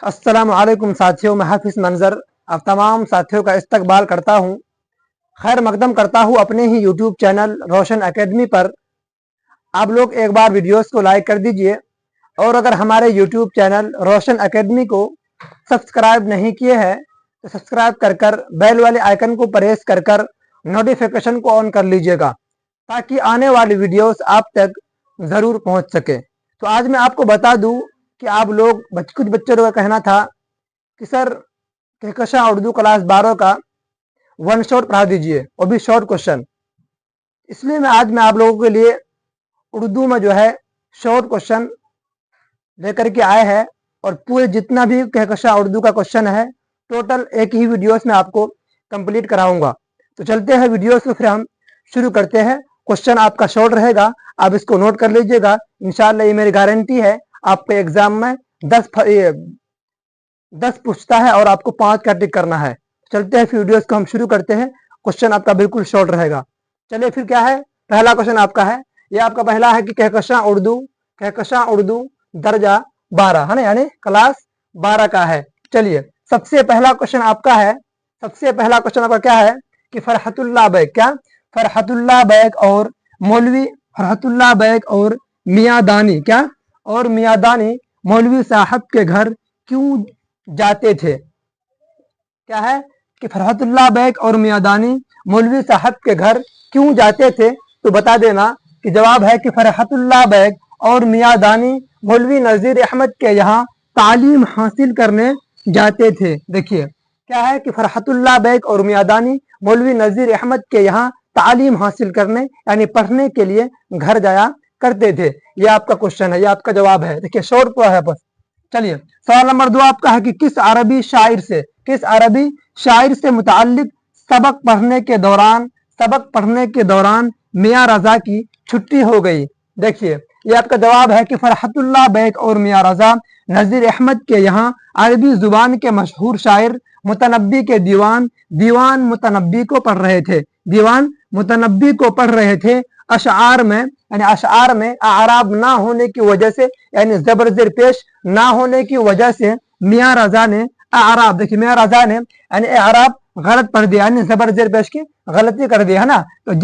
अस्सलाम वालेकुम साथियों, मैं हाफिज मंजर आप तमाम साथियों का इस्तकबाल करता हूँ, खैर मकदम करता हूँ अपने ही यूट्यूब चैनल रोशन एकेडमी पर। आप लोग एक बार वीडियोस को लाइक कर दीजिए और अगर हमारे यूट्यूब चैनल रोशन एकेडमी को सब्सक्राइब नहीं किए हैं तो सब्सक्राइब कर बेल वाले आइकन को प्रेस कर नोटिफिकेशन को ऑन कर लीजिएगा ताकि आने वाली वीडियोस आप तक ज़रूर पहुँच सके। तो आज मैं आपको बता दूँ कि आप लोग कुछ बच्चों का कहना था कि सर कहकशां उर्दू क्लास 12 का वन शॉट पढ़ा दीजिए, वो भी शॉर्ट क्वेश्चन। इसलिए आज मैं आप लोगों के लिए उर्दू में जो है शॉर्ट क्वेश्चन लेकर के आए हैं और पूरे जितना भी कहकशां उर्दू का क्वेश्चन है टोटल एक ही वीडियोस में आपको कंप्लीट कराऊंगा। तो चलते हैं वीडियोस को, फिर हम शुरू करते हैं। क्वेश्चन आपका शॉर्ट रहेगा, आप इसको नोट कर लीजिएगा। इंशाल्लाह ये मेरी गारंटी है, आपके एग्जाम में 10 पूछता है और आपको 5 का टिक करना है। चलते हैं फिर वीडियोस को हम शुरू करते हैं। क्वेश्चन आपका बिल्कुल शॉर्ट रहेगा। चलिए फिर क्या है, पहला क्वेश्चन आपका है, ये आपका पहला है कि कहकशां उर्दू दर्जा 12 है ना, यानी क्लास 12 का है। चलिए सबसे पहला क्वेश्चन आपका है, सबसे पहला क्वेश्चन आपका क्या है कि फरहतुल्लाह बैग, क्या फरहतुल्लाह बैग और मौलवी फरहतुल्लाह बैग और मियां दानी, क्या और मियां दानी मौलवी साहब के घर क्यों जाते थे। क्या है कि फरहतुल्लाह बैग और मियां दानी मौलवी साहब के घर क्यों जाते थे। तो बता देना कि जवाब है कि फरहतुल्लाह बैग और मियां दानी मौलवी नज़ीर अहमद के यहाँ तालीम हासिल करने जाते थे। देखिए क्या है कि फरहतुल्लाह बैग और मियां दानी मौलवी नज़ीर अहमद के यहाँ तालीम हासिल करने यानी पढ़ने के लिए घर जाया करते थे। ये आपका क्वेश्चन है, ये आपका जवाब है। देखिए शॉर्ट तो है बस। चलिए सवाल नंबर 2 आपका है कि किस अरबी शायर से मुताल्लिक सबक पढ़ने के दौरान मियां रजा की छुट्टी हो गई। देखिए ये आपका जवाब है कि फरहतुल्लाह बैग और मियां रजा नज़ीर अहमद के यहाँ अरबी जुबान के मशहूर शायर मुतनब्बी के दीवान मुतनब्बी को पढ़ रहे थे। अशआर में यानी अशआर में आराब ना होने की वजह से यानी जबर जेर पेश ना होने की वजह से मियां रजा ने आराब, देखिए मियां रजा ने यानी आराब गलत पढ़ दिया, यानी जबर जेर पेश की गलती कर दिया है ना। तो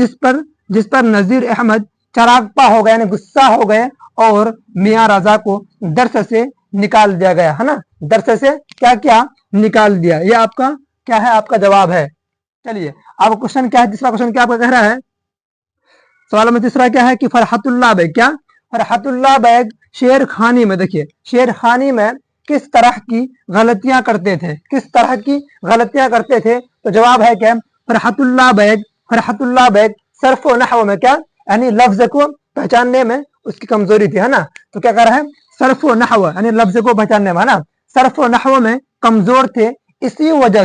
जिस पर नज़ीर अहमद चरागपा हो गए यानी गुस्सा हो गए और मियां रजा को दर्स से निकाल दिया गया है ना, दर्स से क्या निकाल दिया। ये आपका क्या है, आपका जवाब है। चलिए अब क्वेश्चन क्या है, तीसरा क्वेश्चन क्या आपका कह रहा है। सवाल में तीसरा क्या है कि फरहतुल्लाह बैग, क्या फरहतुल्लाह बैग शेर खानी में, देखिए शेर खानी में किस तरह की गलतियां करते थे। तो जवाब है क्या फरहतुल्लाह बैग सर्फ व नहव में, क्या यानी लफ्ज को पहचानने में उसकी कमजोरी थी है ना। तो क्या कर रहा है, सर्फ व नहव यानी लफ्ज को पहचानने में है ना, सर्फ व नहव में कमजोर थे। इसी वजह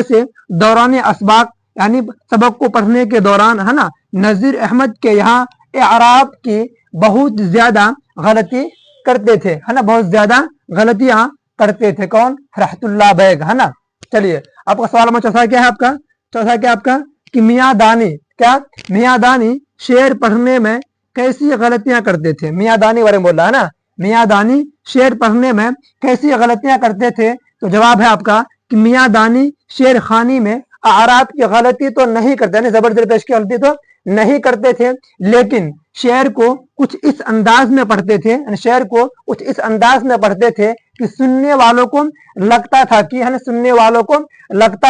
से दौरान असबाक यानी सबक को पढ़ने के दौरान है ना नज़ीर अहमद के यहाँ एराब की बहुत ज्यादा गलती करते थे है ना, बहुत ज्यादा गलतियां करते थे। कौन, फरहतुल्लाह बैग है ना। चलिए आपका सवाल में चौथा क्या है आपका कि मियां दानी शेर पढ़ने में कैसी गलतियां करते थे। मियां दानी बारे में बोला है ना, मियां दानी शेर पढ़ने में कैसी गलतियां करते थे। तो जवाब है आपका कि मियां दानी शेर खानी में आराब की गलती तो नहीं करते, जबरदस्त पेश की गलती तो नहीं करते थे, लेकिन शेर को कुछ इस अंदाज में पढ़ते थे कि सुनने वालों को लगता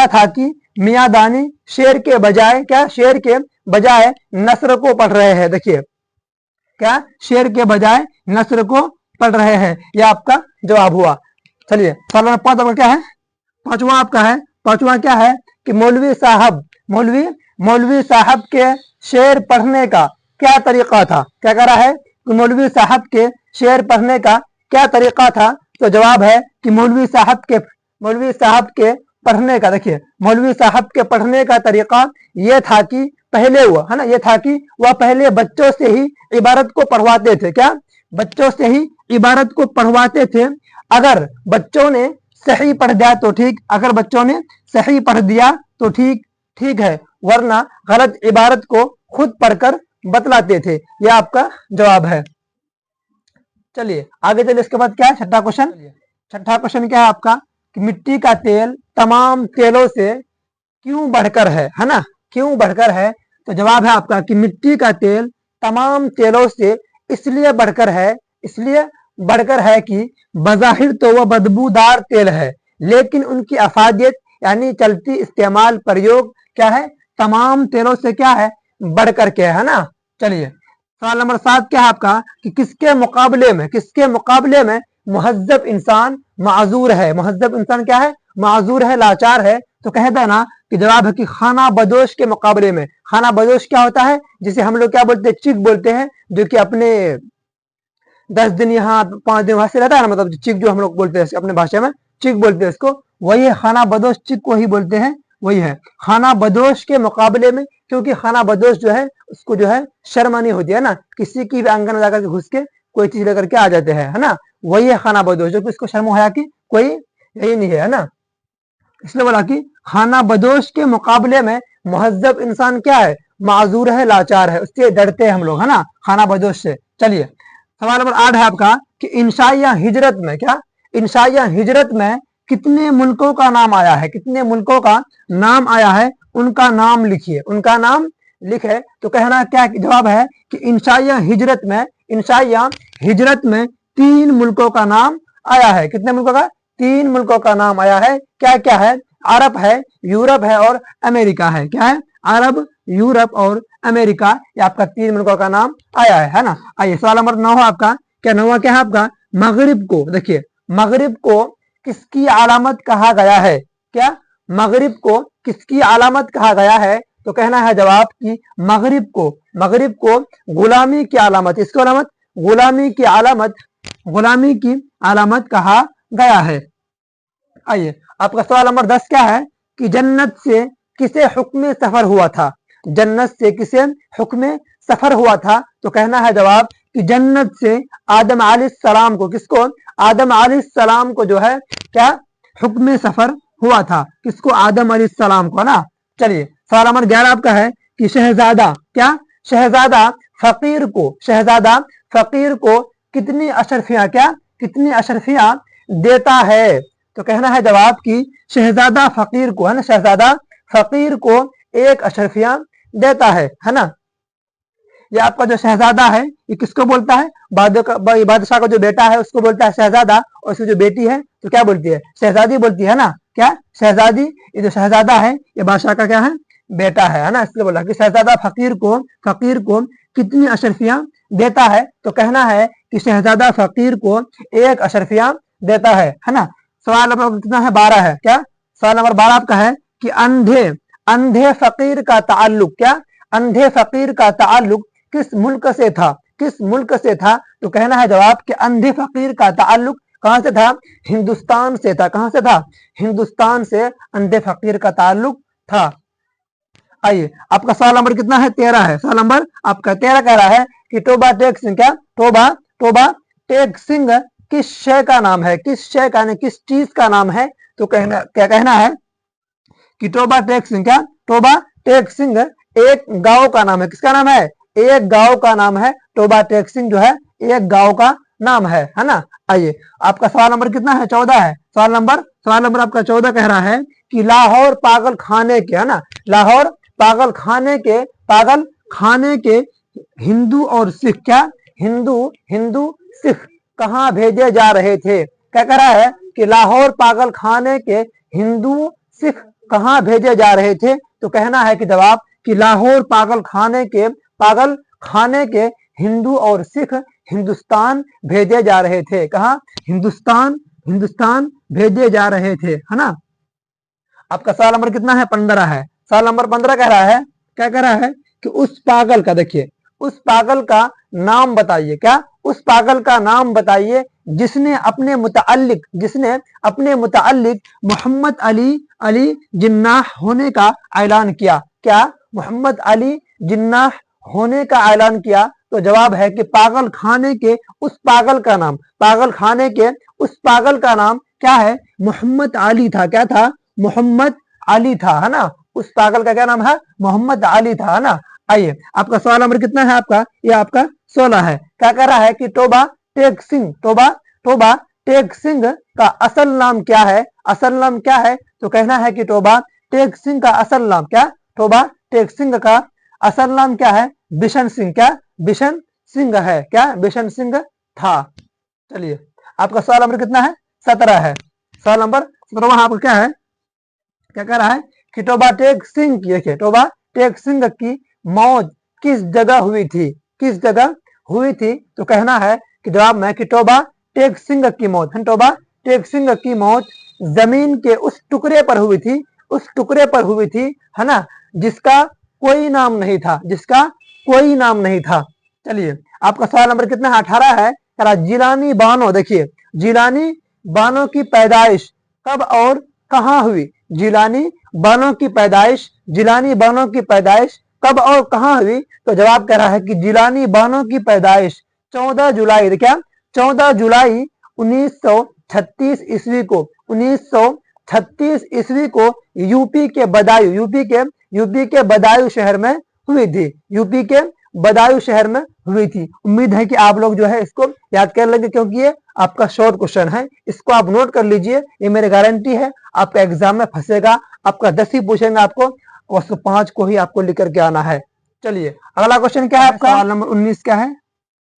था कि मियां दानी शेर के बजाय नस्र को पढ़ रहे हैं। देखिए क्या शेर के बजाय नस्र को पढ़ रहे हैं। यह आपका जवाब हुआ। चलिए सवाल नंबर 5 आपका क्या है, पांचवा क्या है कि मौलवी साहब के शेर पढ़ने का क्या तरीका था। क्या कह रहा है कि मौलवी साहब के शेर पढ़ने का क्या तरीका था। तो जवाब है कि मौलवी साहब के पढ़ने का, देखिए मौलवी साहब के पढ़ने का तरीका ये था कि वह पहले बच्चों से ही इबारत को पढ़वाते थे। क्या, बच्चों से ही इबारत को पढ़वाते थे। अगर बच्चों ने सही पढ़ दिया तो ठीक है, वरना गलत इबारत को खुद पढ़कर बतलाते थे। यह आपका जवाब है। चलिए आगे चलिए, इसके बाद क्या है, छठा क्वेश्चन। छठा क्वेश्चन क्या है आपका कि मिट्टी का तेल तमाम तेलों से क्यों बढ़कर है ना, क्यों बढ़कर है? तो जवाब है आपका कि मिट्टी का तेल तमाम तेलों से इसलिए बढ़कर है कि बज़ाहिर तो वह बदबूदार तेल है, लेकिन उनकी अफादियत यानी चलती इस्तेमाल प्रयोग क्या है, तमाम तेलों से क्या है, बढ़कर के है ना। चलिए सवाल नंबर 7 क्या है आपका कि किसके मुकाबले में मुहज्जब इंसान माजूर है? मुहज्जब इंसान क्या है, माजूर है, लाचार है। तो कह देना कि जवाब है कि खाना बदोश के मुकाबले में। खाना बदोश क्या होता है, जिसे हम लोग क्या बोलते हैं, चिक बोलते हैं, जो कि अपने 10 दिन यहाँ 5 दिन वहां से रहता है ना, मतलब चिक जो हम लोग बोलते हैं अपने भाषा में चिक बोलते हैं इसको, वही है खाना बदोश, चिक को ही बोलते हैं, वही है खाना बदोश के मुकाबले में। क्योंकि खाना बदोश जो है उसको जो है शर्म नहीं होती है ना, किसी की भी आंगन में जाकर के घुस के कोई चीज लेकर के आ जाते हैं ना, वही है खाना बदोश, जो कि इसको शर्म होया कि कोई यही नहीं है ना। इसलिए बोला कि खाना बदोश के मुकाबले में मुहज्जब इंसान क्या है, माजूर है, लाचार है, उससे डरते हैं हम लोग है ना, खाना बदोश से। चलिए सवाल नंबर 8 है आपका कि इंशाइया हिजरत में क्या, इंशाइया हिजरत में कितने मुल्कों का नाम आया है, कितने मुल्कों का नाम आया है, उनका नाम लिखिए, उनका नाम लिखे। तो कहना क्या जवाब है कि इंशाइया हिजरत में 3 मुल्कों का नाम आया है। कितने मुल्कों का, 3 मुल्कों का नाम आया है। क्या क्या है, अरब है, यूरोप है और अमेरिका है। क्या है, अरब, यूरोप और अमेरिका, ये आपका 3 मुल्कों का नाम आया है ना। आइए सवाल नंबर 9 आपका, क्या 9वां क्या है आपका, मगरिब को, देखिए मगरिब को किसकी अलामत कहा गया है? क्या मगरिब को किसकी अलामत कहा गया है? तो कहना है जवाब कि मगरिब को गुलामी की अलामत, इसको अलामत गुलामी की अलामत कहा गया है। आइए आपका सवाल नंबर 10 क्या है कि जन्नत से किसे हुक्म सफर हुआ था? जन्नत से किसे हुक्म सफर हुआ था? तो कहना है जवाब कि जन्नत से आदम अलैहिस्सलाम को, किसको, आदम अलैहिस्सलाम को जो है क्या हुक्म सफर हुआ था, किसको, आदम अलैहिस्सलाम को ना। चलिए सवाल नंबर 11 आपका है कि शहजादा क्या, शहजादा फकीर को कितनी अशरफियां, क्या कितनी अशरफियां देता है? तो कहना है जवाब कि शहजादा फकीर को है ना, शहजादा फकीर को 1 अशरफियां देता है ना। ये आपका जो शहजादा है ये किसको बोलता है, बादशाह का जो बेटा है उसको बोलता है शहजादा, और उसकी जो बेटी है तो क्या बोलती है, शहजादी बोलती है ना। क्या, शहजादी। ये जो शहजादा है ये बादशाह का क्या है, बेटा है ना। इसलिए बोला कि शहजादा फकीर को कितनी अशरफियां देता है? तो कहना है कि शहजादा फकीर को 1 अशरफियां देता है ना। सवाल नंबर कितना है, 12 है। क्या, सवाल नंबर 12 आपका है कि अंधे फकीर का ताल्लुक, क्या अंधे फकीर का ताल्लुक किस मुल्क से था? तो कहना है जवाब कि अंधे फकीर का ताल्लुक कहां से था, हिंदुस्तान से था। कहां से था, हिंदुस्तान से अंधे फकीर का ताल्लुक था। आइए आपका सवाल नंबर कितना है, 13 है। सवाल नंबर आपका 13 कह रहा है कि टोबा टेक सिंह, क्या टोबा टेक सिंह किस शय का नाम है, किस चीज का नाम है? तो कहना है कि टोबा टेक सिंह एक गांव का नाम है। किसका नाम है, एक गांव का नाम है। टोबा टेक सिंह जो है एक गांव का नाम है ना। आइए आपका सवाल नंबर कितना है, 14 है। सवाल नंबर आपका 14 कह रहा है कि लाहौर पागल खाने के, है ना, लाहौर पागल खाने के हिंदू और सिख, क्या हिंदू सिख कहाँ भेजे जा रहे थे? क्या कह रहा है कि लाहौर पागल खाने के हिंदू सिख कहाँ भेजे जा रहे थे? तो कहना है कि जवाब कि लाहौर पागल खाने के हिंदू और सिख हिंदुस्तान भेजे जा रहे थे। कहाँ, हिंदुस्तान भेजे जा रहे थे, है ना। आपका सवाल नंबर कितना है, 15 है। सवाल नंबर 15 कह रहा है, क्या कह रहा है कि उस पागल का, देखिए उस पागल का नाम बताइए। क्या, उस पागल का नाम बताइए जिसने अपने मुताल्लिक मोहम्मद अली जिन्नाह होने का ऐलान किया। क्या, मोहम्मद अली जिन्नाह होने का ऐलान किया? तो जवाब है कि पागल खाने के उस पागल का नाम क्या है, मोहम्मद अली था। क्या था, मोहम्मद अली था, है ना। उस पागल का क्या नाम है, मोहम्मद अली था, है ना। आइए आपका सवाल नंबर कितना है आपका, ये आपका 16 है। क्या कह रहा है कि टोबा टेक टेक सिंह का असल नाम क्या है? असल नाम क्या है? तो कहना है कि टोबा टेक सिंह का असल नाम क्या? टोबा टेक सिंह का असल नाम क्या है? बिशन सिंह। क्या? बिशन सिंह है। क्या? बिशन सिंह था। चलिए आपका सवाल नंबर कितना है? 17 है। सवाल नंबर 17 आपका क्या है? क्या कह रहा है कि टोबा टेक सिंह की, देखिए टोबा टेक सिंह की मौत किस जगह हुई थी? किस जगह हुई थी? तो कहना है कि जवाब में कि टोबा टेक सिंह की मौत, टोबा टेक सिंह की मौत जमीन के उस टुकड़े पर हुई थी, उस टुकड़े पर हुई थी, है ना, जिसका कोई नाम नहीं था, जिसका कोई नाम नहीं था। चलिए आपका सवाल नंबर कितना है? 18 है। जिलानी बानो, देखिए जिलानी बानो की पैदाइश कब और कहाँ हुई? जिलानी बानो की पैदाइश, जिलानी बानो की पैदाइश कब और कहाँ हुई? तो जवाब कह रहा है कि जिलानी बानो की पैदाइश 14 जुलाई, क्या 14 जुलाई 1936 ईस्वी को, 1936 ईस्वी को यूपी के बदायूं, यूपी के बदायूं शहर में हुई थी, यूपी के बदायूं शहर में हुई थी। उम्मीद है कि आप लोग जो है इसको याद कर लेंगे, क्योंकि ये आपका शॉर्ट क्वेश्चन है, इसको आप नोट कर लीजिए। ये मेरी गारंटी है आपका एग्जाम में फंसेगा, आपका 10 ही पूछेंगे आपको, और 5 को ही आपको लिख करके आना है। चलिए अगला क्वेश्चन क्या है आपका? सवाल नंबर 19 क्या है?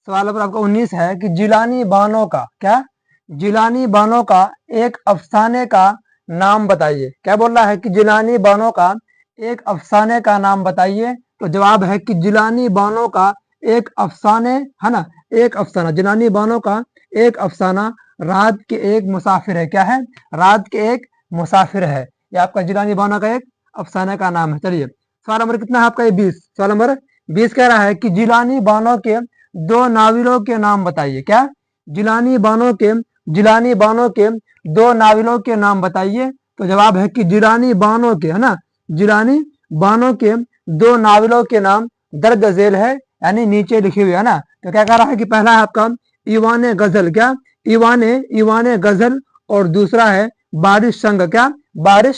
सवाल नंबर आपका 19 है कि जिलानी बानो का, क्या जिलानी बानो का एक अफसाने का नाम बताइए। क्या बोल रहा है कि जिलानी बानो का एक अफसाने का नाम बताइए। तो जवाब है कि जिलानी बानो का एक अफसाने, है ना, एक अफसाना, जिलानी बानो का एक अफसाना रात के एक मुसाफिर है। क्या है? रात के एक मुसाफिर है। ये आपका जिलानी बानो का एक अफसाने का नाम है। चलिए सवाल नंबर कितना है आपका? ये 20। सवाल नंबर 20 कह रहा है कि जिलानी बानो के 2 नाविलों के नाम बताइए। क्या? जिलानी बानो के 2 नाविलों के नाम बताइए। तो जवाब है कि जिलानी बानो के, है ना, जिलानी बानो के 2 नाविलों के नाम दर्ज झेल है, यानी नीचे लिखे हुए, है ना। तो क्या कह रहा है कि पहला है आपका ईवाने गजल, क्या ईवाने गजल, और दूसरा है बारिश संग, क्या बारिश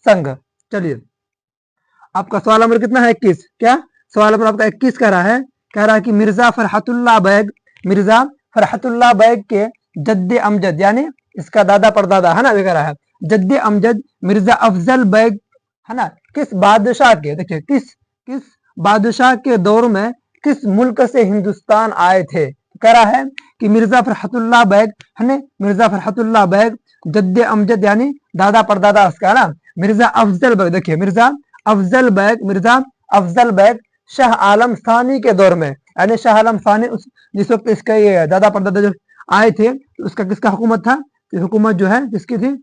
संग। चलिए आपका सवाल नंबर कितना है? 21। क्या सवाल नंबर आपका 21 कह रहा है कि मिर्जा फरहतुल्लाह बैग के जद्दे अमजद, यानी इसका दादा परदादा, है ना, ये कह रहा है जद्दे अमजद मिर्जा अफजल बैग, है ना, किस बादशाह के, देखिए किस बादशाह के दौर में किस मुल्क से हिंदुस्तान आए थे। कह रहा है कि मिर्जा फरहतुल्लाह बैग, है ना, मिर्जा फरहतुल्लाह बैग जद्दे अमजद यानी दादा परदादा उसका, है ना, मिर्जा अफजल बैग, देखिए मिर्जा अफजल बैग शाह आलम सानी के दौर में, यानी शाह आलम सानी जिस वक्त इसका ये दादा परदादा जो आए थे, तो उसका किसका हुकूमत था? हुकूमत जो है किसकी थी?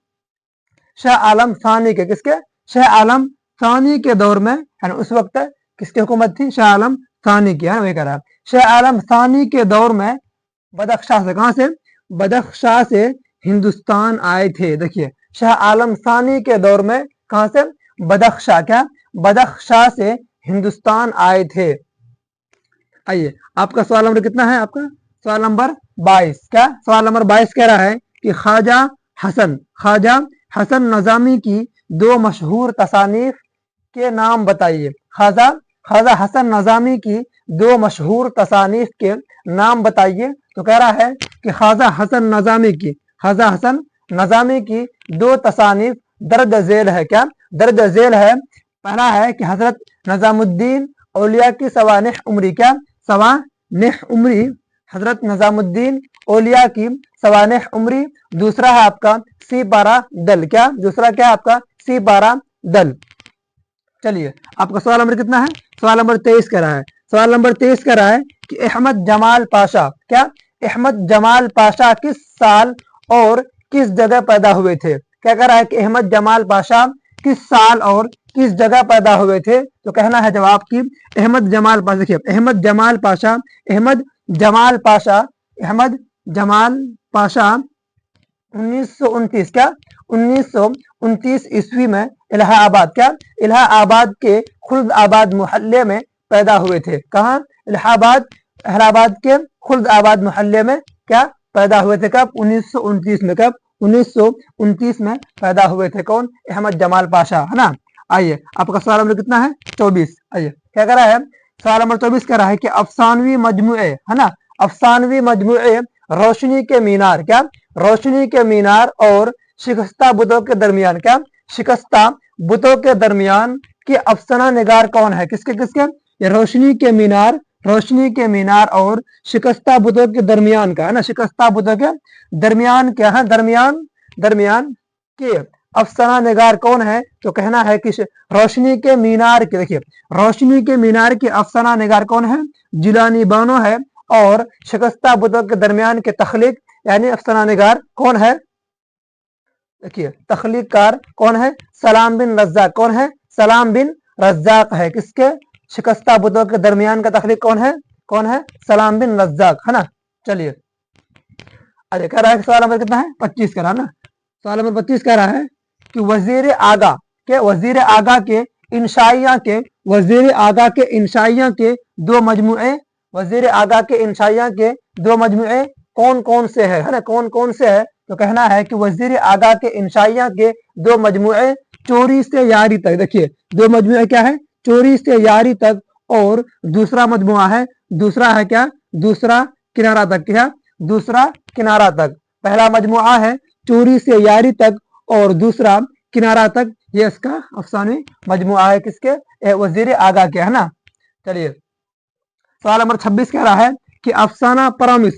शाह आलम सानी के, किसके? शाह आलम सानी के दौर में, है ना, उस वक्त किसकी हुकूमत थी? शाह आलम सानी की, है ना, वही कह रहा है शाह आलम सानी के दौर में बदख्शां से, कहां से? बदख्शां से हिंदुस्तान आए थे। देखिए शाह आलम सानी के दौर में कहां से? बदख्शां, क्या बदख्शां से हिंदुस्तान आए थे। आइए आपका सवाल नंबर कितना है? आपका सवाल नंबर 22। क्या सवाल नंबर 22 कह रहा है कि ख्वाजा हसन नज़ामी की 2 मशहूर तसानीफ के नाम बताइए। ख्वाजा हसन नज़ामी की 2 मशहूर तसानीफ के नाम बताइए। तो कह रहा है कि ख्वाजा हसन नज़ामी की 2 तसानीफ दर्ज झेल है। क्या दर्ज झेल है? पहला है कि हजरत नज़ामुद्दीन औलिया की सवानिह उमरी, क्या सवानिह उमरी, हजरत नज़ामुद्दीन औलिया की सवानिह उमरी। दूसरा है आपका सिपारा दल, क्या दूसरा क्या है आपका? सिपारा दल। चलिए आपका सवाल नंबर कितना है? सवाल नंबर 23 कह रहा है। सवाल नंबर 23 कह रहा है कि अहमद जमाल पाशा, क्या अहमद जमाल पाशा किस साल और किस जगह पैदा हुए थे? क्या कह रहा है कि अहमद जमाल पाशा किस साल और किस जगह पैदा हुए थे? तो कहना है जवाब की अहमद जमाल पाशा, देखिए अहमद जमाल पाशा 1929, क्या 1929 ईस्वी में इलाहाबाद, क्या इलाहाबाद के खुल्द आबाद मोहल्ले में पैदा हुए थे। कहाँ? इलाहाबाद के खुल्द आबाद मोहल्ले में क्या पैदा हुए थे? कब? 1929 में। कब? 1929 में पैदा हुए थे। कौन? अहमद जमाल पाशा, है ना। आइए आपका सवाल नंबर कितना है? 24। आइए क्या कह रहा है? सवाल नंबर 24 कह रहा है कि अफसानवी मजमुए, है ना, अफसानवी मजमुए रोशनी के मीनार, क्या रोशनी के मीनार और शिकस्ता बुतों के दरमियान, क्या शिकस्ता बुतों के दरमियान के अफसाना निगार कौन है, किसके किसके, ये रोशनी के मीनार और शिकस्ता बुतों के दरमियान का है ना, शिकस्ता बुतों के दरमियान क्या है, दरमियान के अफसाना निगार कौन है, तो कहना है कि रोशनी के मीनार के, देखिए रोशनी के मीनार के अफसाना निगार कौन है, जिलानी बानो है, और शिकस्ता बुतों के दरमियान के तखलीक यानी अफसाना निगार कौन है, देखिए तखलीक कार कौन है, सलाम बिन रज्जाक, कौन है, सलाम बिन रज्जाक है, किसके, शिकस्ता बुतों के दरमियान का तखलीक कौन है, सलाम बिन रज्जाक, है ना। चलिए अरे कह रहा है सवाल नंबर कितना है, 25 कह रहा है ना, सवाल नंबर 25 कह रहा है कि वजीर आगा के इंशाइया के, वजीर आगा के इंशाइया के दो मजमुए, वजीर आगा के इंशाइया के दो मजमुए कौन कौन से है ना, कौन कौन से है, तो कहना है कि वजीर आगा के इंशाइया के दो मजमुए चोरी से यारी तक, देखिए दो मजमुए क्या है, चोरी से यारी तक, और दूसरा मजमुआ है, दूसरा है क्या, दूसरा किनारा तक, क्या दूसरा किनारा तक, पहला मजमुआ है चोरी से यारी तक और दूसरा किनारा तक, ये इसका अफसाने मजमुआ है, किसके, वजीर आगा के, है ना। चलिए सवाल नंबर 26 कह रहा है कि अफसाना प्रॉमिस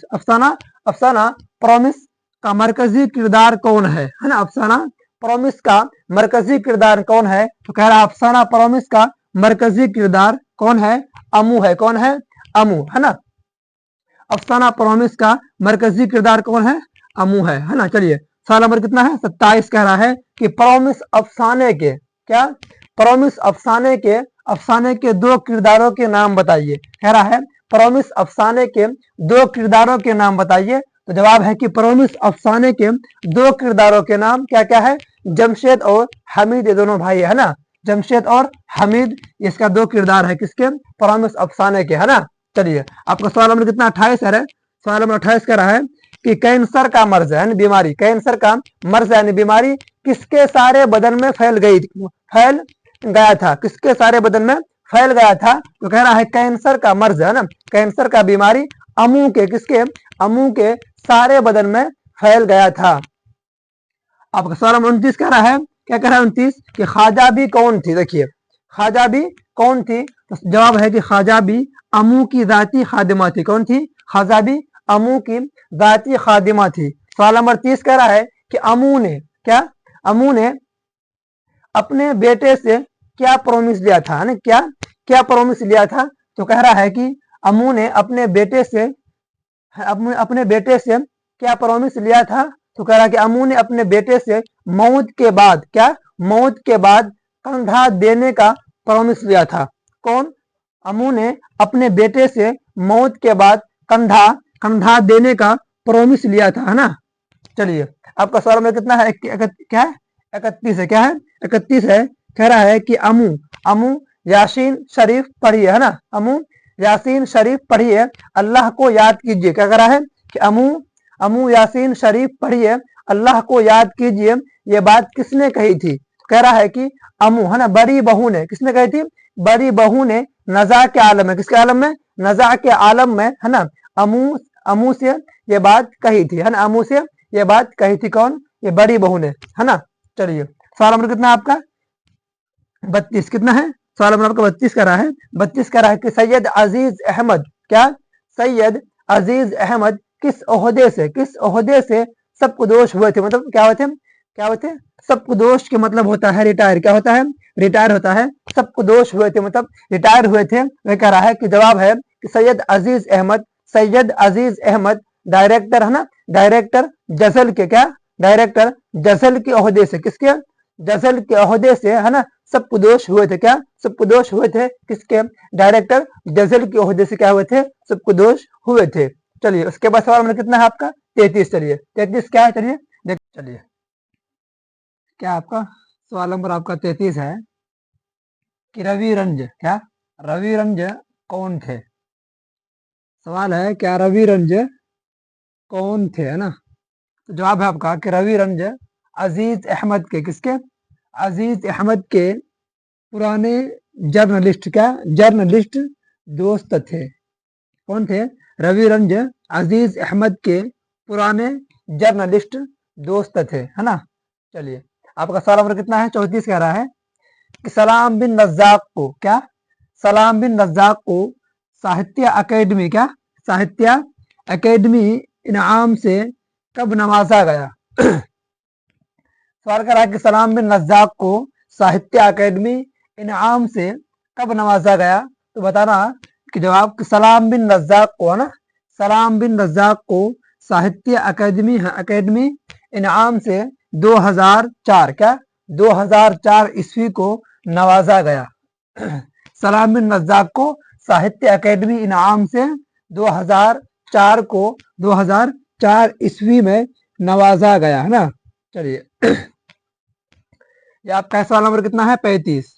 का मरकजी किरदार कौन है ना, अफसाना प्रॉमिस का मरकजी किरदार कौन है, तो कह रहा है अफसाना प्रॉमिस का मरकजी किरदार कौन है, अमू है, कौन है, अमू, है ना। अफसाना प्रॉमिस का मरकजी किरदार कौन है, अमू है ना। चलिए सवाल नंबर कितना है, 27 कह रहा है कि प्रॉमिस अफसाने के, क्या प्रॉमिस अफसाने के दो किरदारों के नाम बताइए, कह रहा है प्रॉमिस अफसाने के दो किरदारों के नाम बताइए, तो जवाब है कि प्रॉमिस अफसाने के दो किरदारों के नाम क्या क्या है, जमशेद और हमीद, ये दोनों भाई है ना, जमशेद और हमीद, इसका दो किरदार है, किसके, प्रॉमिस अफसाने के, है ना। चलिए आपका सवाल नंबर कितना, 28 है, सवाल नंबर 28 कह रहा है कि कैंसर का मर्ज है बीमारी, कैंसर का मर्ज यानी बीमारी किसके सारे बदन में फैल गया था, किसके सारे बदन में फैल गया था, तो कह रहा है कैंसर का मर्ज है ना, कैंसर का बीमारी अमू के, किसके, अमू के सारे बदन में फैल गया था। आपका सवाल नंबर 29 कह रहा है, क्या कह रहा है 29 कि ख्वाजा भी कौन थी, देखिए ख्वाजा भी कौन थी, तो जवाब है कि ख्वाजा भी अमू की जाती खादिमा थी, कौन थी, ख्वाजा भी अमू की जाती खादिमा थी। सवाल नंबर 30 कह रहा है कि अमू ने, क्या अमू ने अपने बेटे से क्या प्रॉमिस लिया था, ना क्या प्रॉमिस लिया था, तो कह रहा है कि अमू ने अपने बेटे से क्या प्रॉमिस लिया था, तो कह रहा है कि अमू ने अपने बेटे से मौत के बाद, क्या मौत के बाद कंधा देने का प्रॉमिस लिया था, कौन, अमू ने अपने बेटे से मौत के बाद कंधा देने का प्रॉमिस लिया था, है ना। चलिए आपका सवाल में कितना है, क्या है 31 है, क्या है 31 है, कह रहा है कि अमू यासीन शरीफ पढ़िए, है ना, अमू यासीन शरीफ पढ़िए, अल्लाह को याद कीजिए, क्या कह रहा है कि अमू यासीन शरीफ पढ़िए, अल्लाह को याद कीजिए, ये बात किसने कही थी, कह रहा है कि अमू, है ना, बड़ी बहू ने, किसने कही थी, बड़ी बहू ने नजा के आलम में, किसके आलम में, नजा के आलम में, है ना, अमू से ये बात कही थी, है ना, अमू से ये बात कही थी, कौन, ये बड़ी बहू ने, है ना। चलिए सवाल नंबर कितना आपका 32, कितना है, सवाल नंबर आपका 32 का रहा है, 32 का रहा है कि सैयद अजीज अहमद, क्या सैयद अजीज अहमद किस ओहदे से सबकुदोश हुए थे, मतलब क्या हुए थे, सबकुदोश के मतलब होता है रिटायर, क्या होता है, रिटायर होता है, सबकुदोश हुए थे मतलब रिटायर हुए थे। वह कह रहा है कि जवाब है कि सैयद अजीज अहमद डायरेक्टर, है ना, डायरेक्टर जसल के, क्या डायरेक्टर जसल के ओहदे से, किसके, जसल के ओहदे से, है ना, सबकुदोश हुए थे, क्या सबकुदोश हुए थे, किसके, डायरेक्टर जसल के ओहदे से क्या हुए थे, सबकुदोश हुए थे। चलिए उसके बाद सवाल नंबर कितना है आपका 33, चलिए 33 क्या है, चलिए देख, चलिए क्या आपका सवाल नंबर आपका 33 है कि रवि रंज, क्या रवि रंज कौन थे, सवाल है क्या रवि रंज कौन थे, है ना। तो जवाब है आपका कि रवि रंज अजीज अहमद के, किसके, अजीज अहमद के पुराने जर्नलिस्ट, क्या जर्नलिस्ट दोस्त थे, कौन थे, रवि रंज अजीज अहमद के पुराने जर्नलिस्ट दोस्त थे, है ना। चलिए आपका सवाल नंबर कितना है? 34 कह रहा है कि सलाम बिन रज़्ज़ाक़ को क्या, सलाम बिन रज़्ज़ाक़ को साहित्य अकेडमी क्या, साहित्य अकेडमी इनाम से कब नवाजा गया? सवाल कर रहा है कि सलाम बिन रज़्ज़ाक़ को साहित्य अकेडमी इनाम से कब नवाजा गया? तो बताना कि जवाब कि सलाम बिन रज़्ज़ाक़ को, है ना, सलाम बिन रज़्ज़ाक़ को साहित्य अकेडमी अकेडमी इनाम से 2004 क्या, 2004 ईस्वी को नवाजा गया। सलाम बिन रज़्ज़ाक़ को साहित्य अकेडमी इनाम से 2004 को 2004 ईस्वी में नवाजा गया, है ना। चलिए ये आपका सवाल नंबर कितना है? 35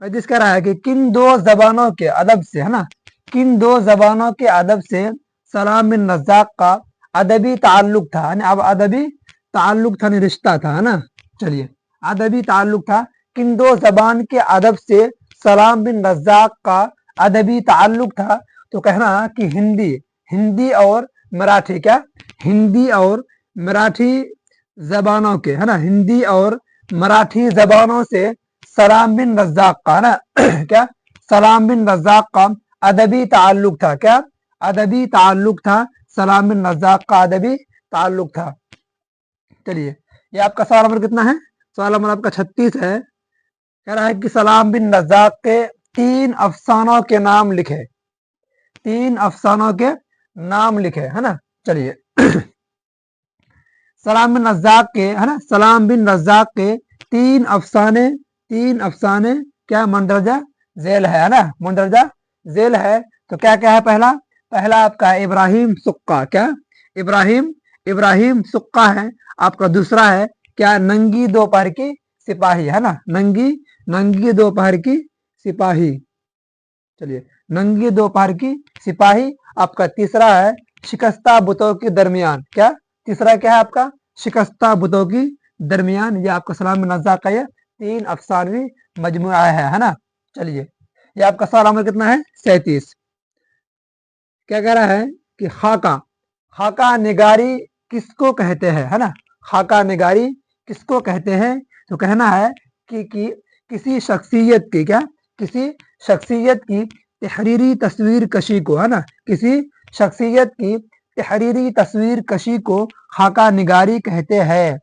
कह रहा है कि किन दो जबानों के अदब से, है ना, किन दो जबानों के अदब से सलाम बिन रज़्ज़ाक़ का अदबी ताल्लुक था, अब अदबी ताल्लुक था, रिश्ता था, है ना। चलिए अदबी ताल्लुक था, किन दो जबान के अदब से सलाम बिन रज़्ज़ाक़ का अदबी ताल्लुक था? तो कहना कि हिंदी, हिंदी और मराठी क्या, हिंदी और मराठी जबानों के, है ना, हिंदी और मराठी जबानों से सलाम बिन रज़्ज़ाक़ का ना क्या, सलाम बिन रज़्ज़ाक़ का अदबी ताल्लुक था, क्या अदबी ताल्लुक था, सलाम बिन रज़्ज़ाक़ का अदबी ताल्लुक था। चलिए ये आपका सवाल नंबर कितना है? सवाल नंबर आपका 36 है। कह रहा है कि सलाम बिन रज़्ज़ाक़ के 3 अफसानों के नाम लिखे, 3 अफसानों के नाम लिखे, है ना। चलिए सलाम बिन रज़्ज़ाक़ के, है ना, सलाम बिन रज़्ज़ाक़ के 3 अफसाने, 3 अफसाने क्या मंदरजा झेल है ना, मंदरजा झेल है। तो क्या क्या है? पहला, पहला आपका इब्राहिम सुक्का, क्या इब्राहिम, इब्राहिम सुक्का है। आपका दूसरा है क्या, नंगी दोपहर की सिपाही, है ना, नंगी, नंगी दोपहर की सिपाही। चलिए नंगी दोपहर की सिपाही। आपका तीसरा है शिकस्ता बुतों के दरमियान, क्या तीसरा क्या है आपका? शिकस्ता बुतों की दरमियान। ये आपका सलाम बिन रज़्ज़ाक़ का ये 3 अफसानवी मजमुआ है ना। चलिए ये आपका सवाल नंबर कितना है? 37। क्या कह रहा है कि खाका, खाका निगारी किसको कहते हैं, है ना, खाका निगारी किसको कहते हैं? तो कहना है कि किसी शख्सियत की, क्या किसी शख्सियत की तहरीरी तस्वीर कशी को, है ना, किसी शख्सियत की तहरीरी तस्वीर कशी को खाका निगारी कहते हैं।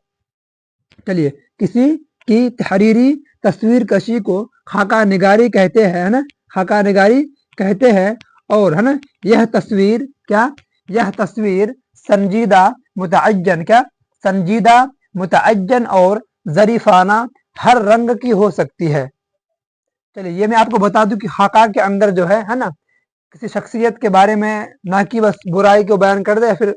चलिए किसी की तहरीरी तस्वीर कशी को खाका निगारी कहते हैं, है ना, खाका निगारी कहते हैं। और है ना यह तस्वीर क्या, यह तस्वीर संजीदा मुतअज्जन, क्या संजीदा मुतअज्जन और ज़रीफाना हर रंग की हो सकती है। चलिए ये मैं आपको बता दूं कि खाका के अंदर जो है ना, किसी शख्सियत के बारे में ना कि बस बुराई को बयान कर दे या फिर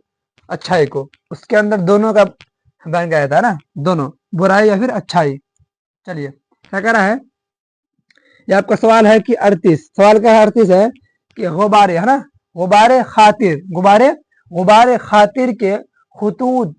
अच्छाई को, उसके अंदर दोनों का बयान किया जाता है ना, दोनों, बुराई या फिर अच्छाई। चलिए क्या कह रहा है? ये आपका सवाल है कि 38, सवाल क्या है? 38 है कि गुबारे, है ना, गुबारे खातिर, गुबारे, गुबारे खातिर के खुतूत,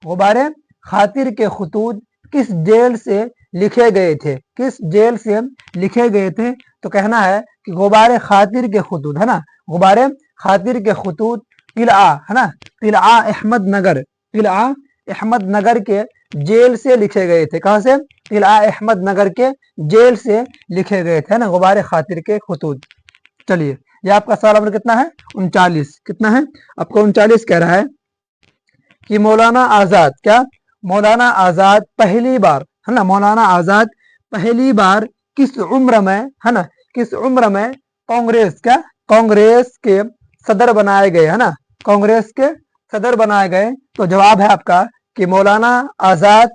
गुबारे खातिर के खुतूत किस जेल से लिखे गए थे, किस जेल से लिखे गए थे? तो कहना है कि गुबारे खातिर के खुतूत, है ना, गुबारे खातिर के खुतूत किला, है ना, किला अहमद नगर, किला अहमद नगर के जेल से लिखे गए थे। कहां से? किला अहमद नगर के जेल से लिखे गए थे ना, गुबारे खातिर के खुतूत। चलिए ये आपका सवाल नंबर कितना है? 39। कितना है आपका? 39 कह रहा है कि मौलाना आजाद, क्या मौलाना आजाद पहली बार, है ना, मौलाना आजाद पहली बार किस उम्र में, है ना, किस उम्र में कांग्रेस, क्या कांग्रेस के सदर बनाए गए, है ना, कांग्रेस के सदर बनाए गए? तो जवाब है आपका कि मौलाना आजाद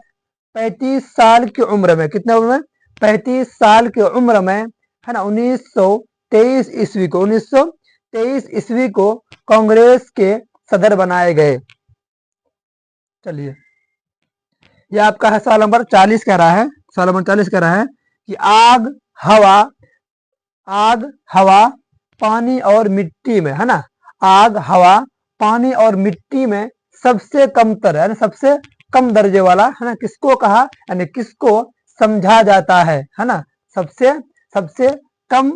35 साल की उम्र में, कितने उम्र में? 35 साल की उम्र में, है ना, 1923 ईस्वी को, 1923 ईस्वी को कांग्रेस के सदर बनाए गए। चलिए ये आपका है सवाल नंबर 40 कह रहा है, सवाल नंबर 40 कह रहा है कि आग, हवा, आग, हवा, पानी और मिट्टी में, है ना, आग, हवा, पानी और मिट्टी में सबसे कमतर, है ना, सबसे कम दर्जे वाला, है ना, किसको कहा, यानी किसको समझा जाता है ना, सबसे सबसे कम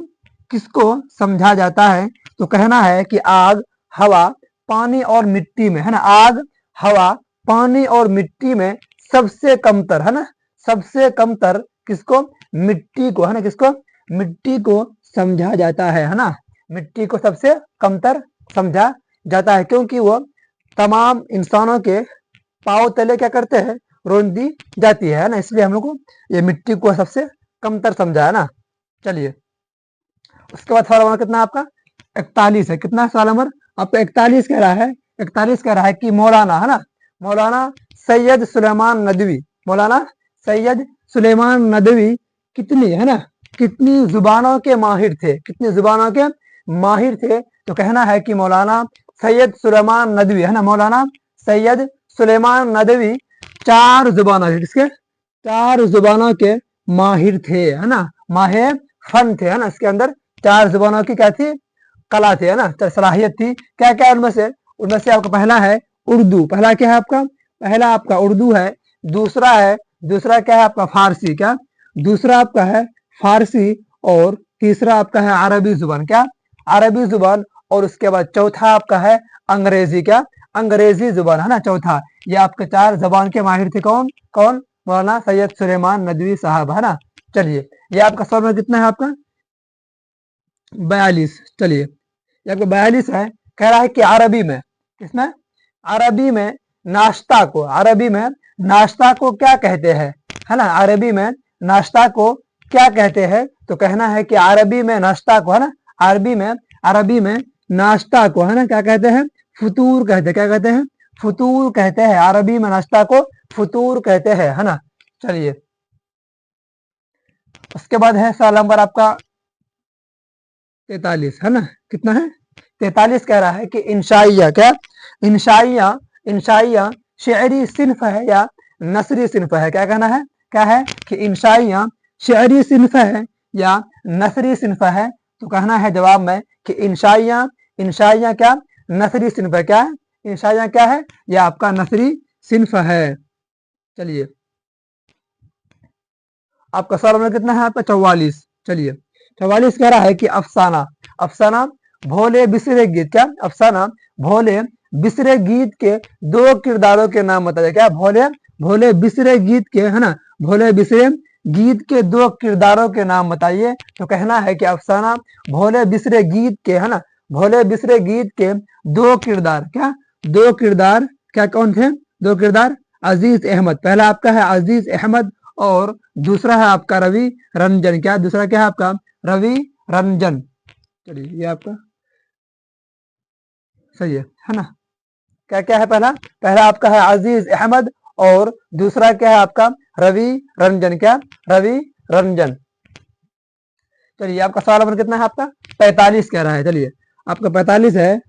किसको समझा जाता है? तो कहना है कि आग, हवा, पानी और मिट्टी में, है ना, आग, हवा, पानी और मिट्टी में सबसे कमतर, है ना, सबसे कमतर किसको, मिट्टी को, है ना, किसको, मिट्टी को समझा जाता है ना, मिट्टी को सबसे कमतर समझा जाता है, क्योंकि वो तमाम इंसानों के पाँव तले क्या करते हैं, रोन दी जाती है ना, इसलिए हम लोग को ये मिट्टी को सबसे कमतर समझा है ना। चलिए उसके बाद सवाल नंबर कितना आपका 41 है, कितना सवाल नंबर आपका 41 कह रहा है, 41 कह रहा है कि मौलाना, है ना, मौलाना सैयद सुलेमान नदवी, मौलाना सैयद सुलेमान नदवी कितनी, है ना, कितनी जुबानों के माहिर थे, कितनी जुबानों के माहिर थे, तो कहना है कि मौलाना सैयद सुलेमान नदवी, है ना, मौलाना सैयद सुलेमान नदवी 4 जुबानों के, किसके, 4 जुबानों के माहिर थे, है ना, माहिर फन थे, है ना, इसके अंदर 4 जुबानों की क्या थी, कला थी, है ना, सलाहियत थी, क्या क्या उनमें से आपका पहला है उर्दू, पहला क्या है आपका, पहला आपका उर्दू है, दूसरा क्या है आपका फारसी, क्या, दूसरा आपका है फारसी, और तीसरा आपका है अरबी जुबान, क्या, अरबी जुबान, और उसके बाद चौथा आपका है अंग्रेजी, क्या, अंग्रेजी जुबान, है ना, चौथा। ये आपके 4 जबान के माहिर थे, कौन कौन, मौलाना सैयद सुलेमान नदवी साहब, है ना। चलिए ये आपका सवाल में कितना है आपका 42। चलिए ये आपका 42 है, कह रहा है कि अरबी में, किसमें, अरबी में नाश्ता को, अरबी में नाश्ता को क्या कहते हैं, है ना, अरबी में नाश्ता को क्या कहते हैं, तो कहना है कि अरबी में नाश्ता को, है ना, अरबी में नाश्ता को, है ना, क्या कहते हैं, फतूर कहते हैं, क्या कहते हैं, फतूर कहते हैं, अरबी में नाश्ता को फतूर कहते हैं, है ना। चलिए उसके बाद है सवाल नंबर आपका 43, है ना, कितना है 43, कह रहा है कि इंशाइया, क्या, इंशाइया शेरी सिन्फ है या नसरी सिन्फ है, क्या कहना है, क्या है कि इंशाइया शेरी सिन्फ है या नसरी सिन्फ है, तो कहना है जवाब में कि इंशाइया क्या, नसरी सिन्फ है, क्या है, इंशाइया क्या है, यह आपका नसरी सिन्फ है। चलिए आपका सवाल नंबर कितना है आपका 44। चलिए 44 कह रहा है कि अफसाना, अफसाना भोले बिसरे गीत, क्या, अफसाना भोले बिसरे गीत के 2 किरदारों के नाम बताइए, क्या, भोले बिसरे गीत के, है ना, भोले बिसरे गीत के 2 किरदारों के नाम बताइए, तो कहना है कि अफसाना भोले बिसरे गीत के, है ना, भोले बिसरे गीत के 2 किरदार, क्या, 2 किरदार, क्या कौन थे 2 किरदार, अजीज अहमद, पहला आपका है अजीज अहमद, और दूसरा है आपका रवि रंजन, क्या, दूसरा क्या है आपका रवि रंजन। चलिए ये आपका सही है ना, क्या क्या है, पहला आपका है अजीज अहमद, और दूसरा क्या है आपका रवि रंजन, क्या, रवि रंजन। चलिए आपका सवाल नंबर कितना है आपका 45 कह रहा है। चलिए आपका 45 है,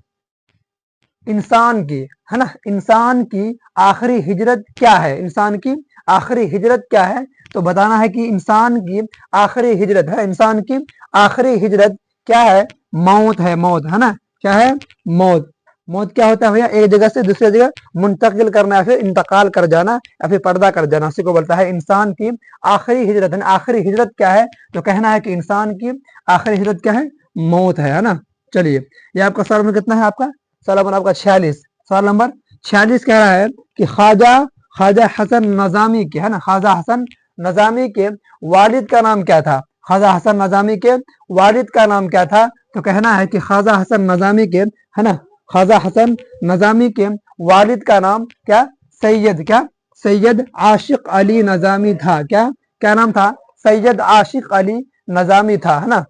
इंसान की, है ना, इंसान की आखिरी हिजरत क्या है, इंसान की आखिरी हिजरत क्या है, तो बताना है कि इंसान की आखिरी हिजरत है, इंसान की आखिरी हिजरत क्या है, मौत है, मौत, है ना, क्या है, मौत। मौत क्या होता है भैया, एक जगह से दूसरी जगह मुंतकिल करना, या फिर इंतकाल कर जाना, या फिर पर्दा कर जाना, उसी को बोलता है इंसान की आखिरी हिजरत, है। आखिरी हिजरत क्या है, तो कहना है कि इंसान की आखिरी हिजरत क्या है, मौत है ना। चलिए ये आपका सवाल नंबर कितना है आपका, सवाल नंबर आपका 46, सवाल नंबर 46 कह रहा है कि ख्वाजा हसन नजामी के, है ना, ख्वाजा हसन नजामी के वालिद का नाम क्या था, ख्वाजा हसन नजामी के वालिद का नाम क्या था, तो कहना है कि ख्वाजा हसन नजामी के, है ना, ख्वाजा हसन नजामी के वालिद का नाम क्या, सैयद, क्या, सैयद आशिक अली नजामी था, क्या क्या नाम था, सैयद आशिक अली नजामी था, है ना।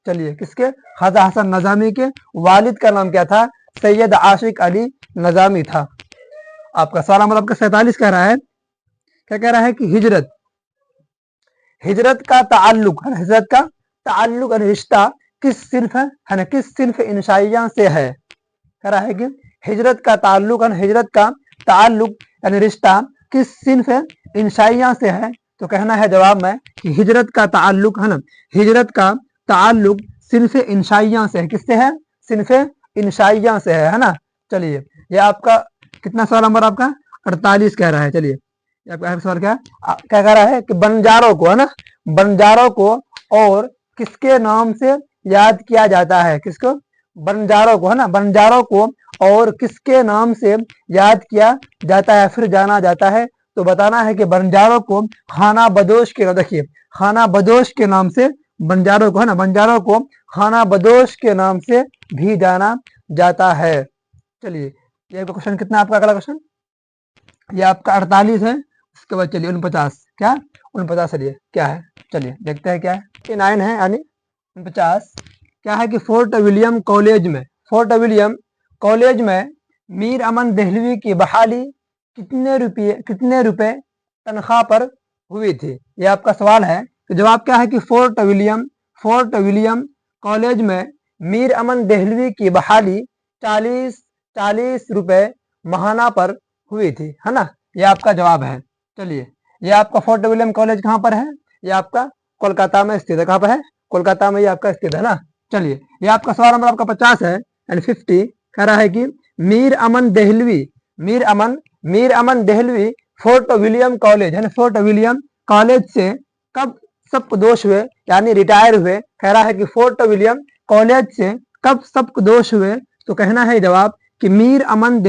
चलिए किसके, ख्वाजा हसन नजामी के वालिद का नाम क्या था, सैयद आशिक अली नजामी था। आपका सवाल नंबर आपका 47 कह रहा है, क्या कह रहा है कि हिजरत, हिजरत का ताल्लुक, है, हिजरत का ताल्लुक रिश्ता किस सिन्फ है ना, किस सिन्फ इंशाइया से है, कह रहा है कि हिजरत का ताल्लुक, हिजरत का ताल्लुक यानी रिश्ता किस सिन्फ इंशाइया से है, तो कहना है जवाब में कि हिजरत का ताल्लुक, है ना, हिजरत का ताल्लुक सिन्फ इंशाइया से है, किससे है, सिन्फ इंशाइया से है ना। चलिए ये आपका कितना सवाल नंबर आपका 48 कह रहा है। चलिए ये आपका सवाल क्या क्या कह रहा है कि बंजारों को, है ना, बंजारों को और किसके नाम से याद किया जाता है, किसको, बंजारों को, है ना, बंजारों को और किसके नाम से याद किया जाता है फिर जाना जाता है? तो बताना है कि बंजारों को खाना बदोश के, देखिए खाना बदोश के नाम से बंजारों को, है ना, बंजारों को खाना बदोश के नाम से भी जाना जाता है। चलिए ये क्वेश्चन कितना आपका, अगला क्वेश्चन ये आपका 48 है। उसके बाद चलिए 49, क्या 49 चलिए क्या है, चलिए देखते हैं क्या है। ये 9 है यानी 49 क्या है कि फोर्ट विलियम कॉलेज में, फोर्ट विलियम कॉलेज में मीर अमन दहलवी की बहाली कितने रुपए तनख्वाह पर हुई थी? ये आपका सवाल है। तो जवाब क्या है कि फोर्ट विलियम कॉलेज में मीर अमन दहलवी की बहाली 40 रुपए माहाना पर हुई थी, है ना, ये आपका जवाब है। चलिए ये आपका फोर्ट विलियम कॉलेज कहाँ पर है? ये आपका कोलकाता में स्थित है। कहाँ पर है? कोलकाता में ये आपका स्थित है ना। चलिए ये आपका सवाल नंबर आपका 50 है एंड 50 कह रहा है कि मीर अमन दहलवी फोर्ट विलियम कॉलेज, है ना, फोर्ट विलियम कॉलेज से कब सप्तदोष हुए यानी रिटायर हुए? कह रहा है कि फोर्ट विलियम कॉलेज से कब सप्तदोष हुए? तो कहना है जवाब कि मीर अमन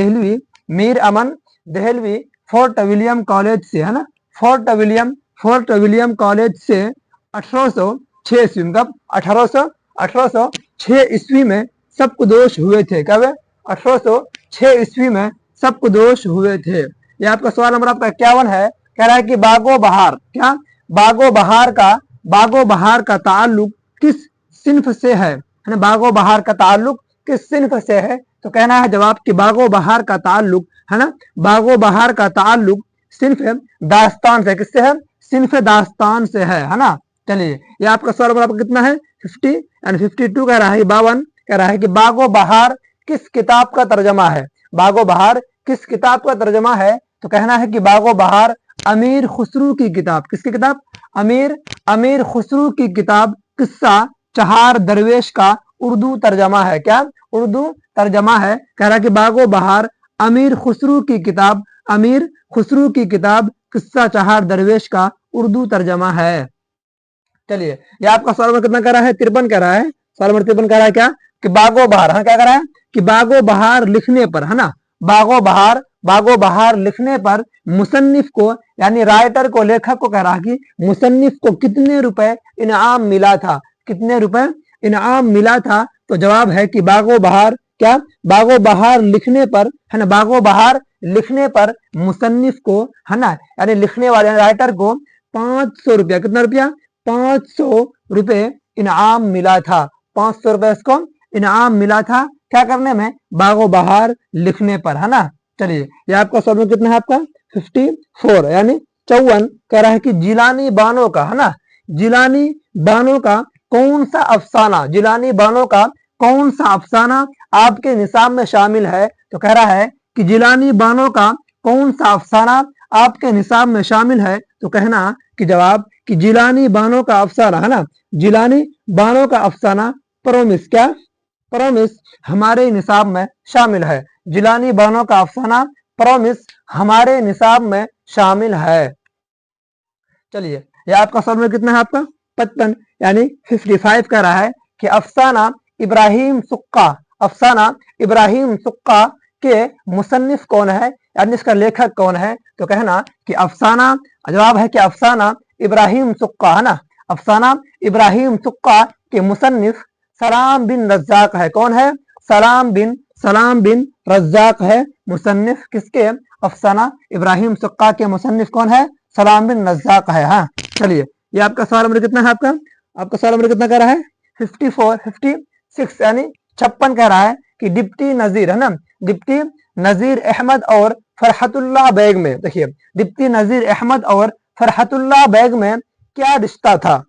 दहलवी फोर्ट विलियम कॉलेज से, है ना, फोर्ट विलियम कॉलेज से 1806 ईस्वी में, कब 1806 ईस्वी में सप्तदोष हुए थे। कब? 1806 ईस्वी में सप्तदोष हुए थे। ये आपका सवाल नंबर आपका 51 है। कह रहा है कि बागो बहार, क्या बागो बहार का ताल्लुक किस सिन्फ से है ना, बागो बहार का ताल्लुक किस सिन्फ से है? तो कहना है जवाब कि बागो बहार का ताल्लुक, है ना, बागो बहार का ताल्लुक सिन्फ दास्तान से, किससे है? सिन्फ दास्तान से है ना। चलिए ये आपका सवाल नंबर आपका कितना है? 50 एंड 52 कह रहा है 52 कह रहा है कि बागो बहार किस किताब का तर्जमा है? बागो बहार किस किताब का तर्जमा है? तो कहना है कि बागो बहार अमीर खुसरू की किताब, किसकी किताब? अमीर खुसरू की किताब किस्सा चहार दरवेश का उर्दू तर्जमा है। क्या उर्दू तर्जमा है? कह रहा है कि बागो बहार अमीर खुसरू की किताब किस्सा चहार दरवेश का उर्दू तर्जमा है। चलिए ये आपका सवाल नंबर कितना कह रहा है? 53 कह रहा है। सवाल नंबर 53 कह रहा है क्या कि बागो बहार, हाँ क्या कह रहा है कि बागो बहार लिखने पर, है ना, बागो बहार लिखने पर मुसन्निफ को यानी राइटर को, लेखक को कह रहा कि मुसन्निफ को कितने रुपए इनाम मिला था? कितने रुपए इनाम मिला था? तो जवाब है कि बागो बहार, क्या बागो बहार लिखने पर, है ना, बागो बहार लिखने पर मुसन्निफ को, है ना, यानी लिखने वाले राइटर को 500 रुपया, कितना रुपया? 500 रुपए इनाम मिला था। 500 रुपए इसको इनाम मिला था क्या करने में? बागो बहार लिखने पर, है ना। चलिए ये आपका सवाल में कितना है? आपका 54 यानी 54 कह रहा है कि जिलानी बानो का, है ना, जिलानी बानो का कौन सा अफसाना, जिलानी बानो का कौन सा अफसाना आपके निसाब में शामिल है? तो कह रहा है कि जिलानी बानो का कौन सा अफसाना आपके निसाब में शामिल है? तो कहना कि जवाब कि जिलानी बानो का अफसाना, है ना, जिलानी बानो का अफसाना प्रोमिस, क्या प्रोमिस हमारे निसाब में शामिल है। जिलानी बानो का अफसाना प्रोमिस हमारे निसाब में शामिल है। चलिए ये आपका सवाल में कितना है? आपका 55 यानी 55 कह रहा है कि अफसाना इब्राहिम सुक्का के मुसन्निफ कौन है यानी इसका लेखक कौन है? तो कहना कि अफसाना, जवाब है कि अफसाना इब्राहिम सुक्का, है ना, अफसाना इब्राहिम सुक्का के मुसन्निफ सलाम बिन रज्जाक है। कौन है? सलाम बिन रज्जाक है मुसन्निफ किसके? अफसाना इब्राहिम सुक्का के मुसन्निफ कौन है? सलाम बिन रज्जाक है। हाँ चलिए ये आपका सवाल नंबर कितना है? आपका सवाल नंबर कितना कह रहा है? 56 यानी 56 कह रहा है कि डिप्टी नजीर, है ना, डिप्टी नजीर अहमद और फरहतुल्लाह बेग में, देखिए डिप्टी नजीर अहमद और फरहतुल्लाह बेग में क्या रिश्ता था,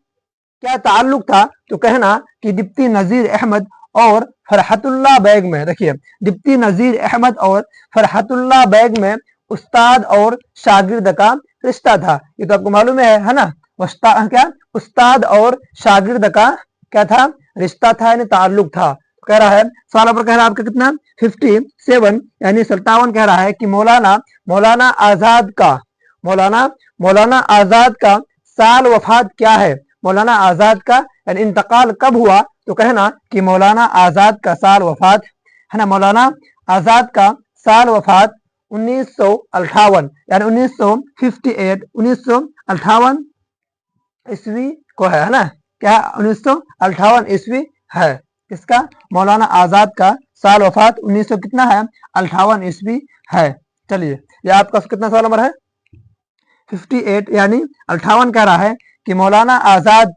क्या ताल्लुक था? तो कहना कि डिप्टी नजीर अहमद और फरहतुल्लाह बेग में, देखिए डिप्टी नजीर अहमद और फरहतुल्लाह बेग में उस्ताद और शागिर्द का रिश्ता था। ये तो आपको मालूम है ना, क्या उस्ताद और शागिर्द का क्या था? रिश्ता था यानी ताल्लुक था। कह रहा है सवाल पर कह रहा है आपका कितना? 57 यानी 57 कह रहा है कि मौलाना आजाद का साल वफात क्या है? मौलाना आजाद का यानी इंतकाल कब हुआ? तो कहना कि मौलाना आजाद का साल वफात, है ना, मौलाना आजाद का साल वफात 1958 यानी 1958 ईस्वी को है ना, क्या 1958 ईस्वी है किसका, मौलाना आजाद का साल वफात 1900 कितना है 58 ईस्वी है। चलिए ये आपका कितना सवाल नंबर है 58 यानी 58 कह रहा है कि मौलाना आजाद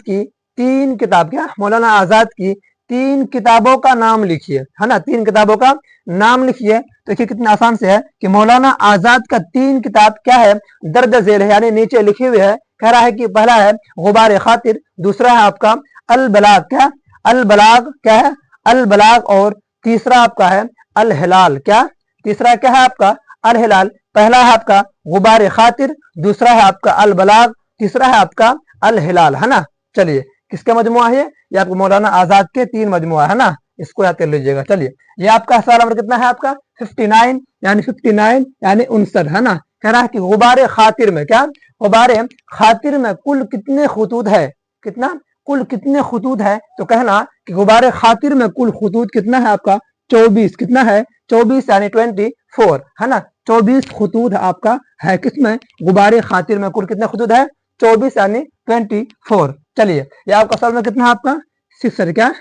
की 3 किताब, क्या मौलाना आजाद की 3 किताबों का नाम लिखिए, है ना, 3 किताबों का नाम लिखिए। तो देखिए कितना आसान से है कि मौलाना आजाद का 3 किताब क्या है दर्ज झेल है यानी नीचे लिखे हुए है। कह रहा है कि पहला है गुबार खातिर, दूसरा है आपका अल बलाग, क्या अल बलाग, क्या है अल बलाग, और तीसरा आपका है अल हिलाल, क्या तीसरा क्या है आपका अल हिलाल। पहला है आपका गुबार खातिर, दूसरा है आपका अल बलाग, तीसरा है आपका अल हिलाल, है ना। चलिए किसका मजमुआ है ये आपको मौलाना आजाद के 3 मजमुआ है ना, इसको याद कर लीजिएगा। चलिए ये आपका सवाल नंबर कितना है आपका 59 यानी 59 है ना। कह रहा है कि गुबार खातिर में, क्या गुबार खातिर में कुल कितने खुतूत है, कितना कुल कितने खुतूत है। तो कहना कि गुबार खातिर में कुल खुतूत कितना है आपका 24, कितना है 24 यानी 24 है ना। 24 खुतूत आपका है किसमें गुबार खातिर में, कुल कितने खुतूत है 24 यानी 24। चलिए ये आपका सवाल में कितना है आपका 60, क्या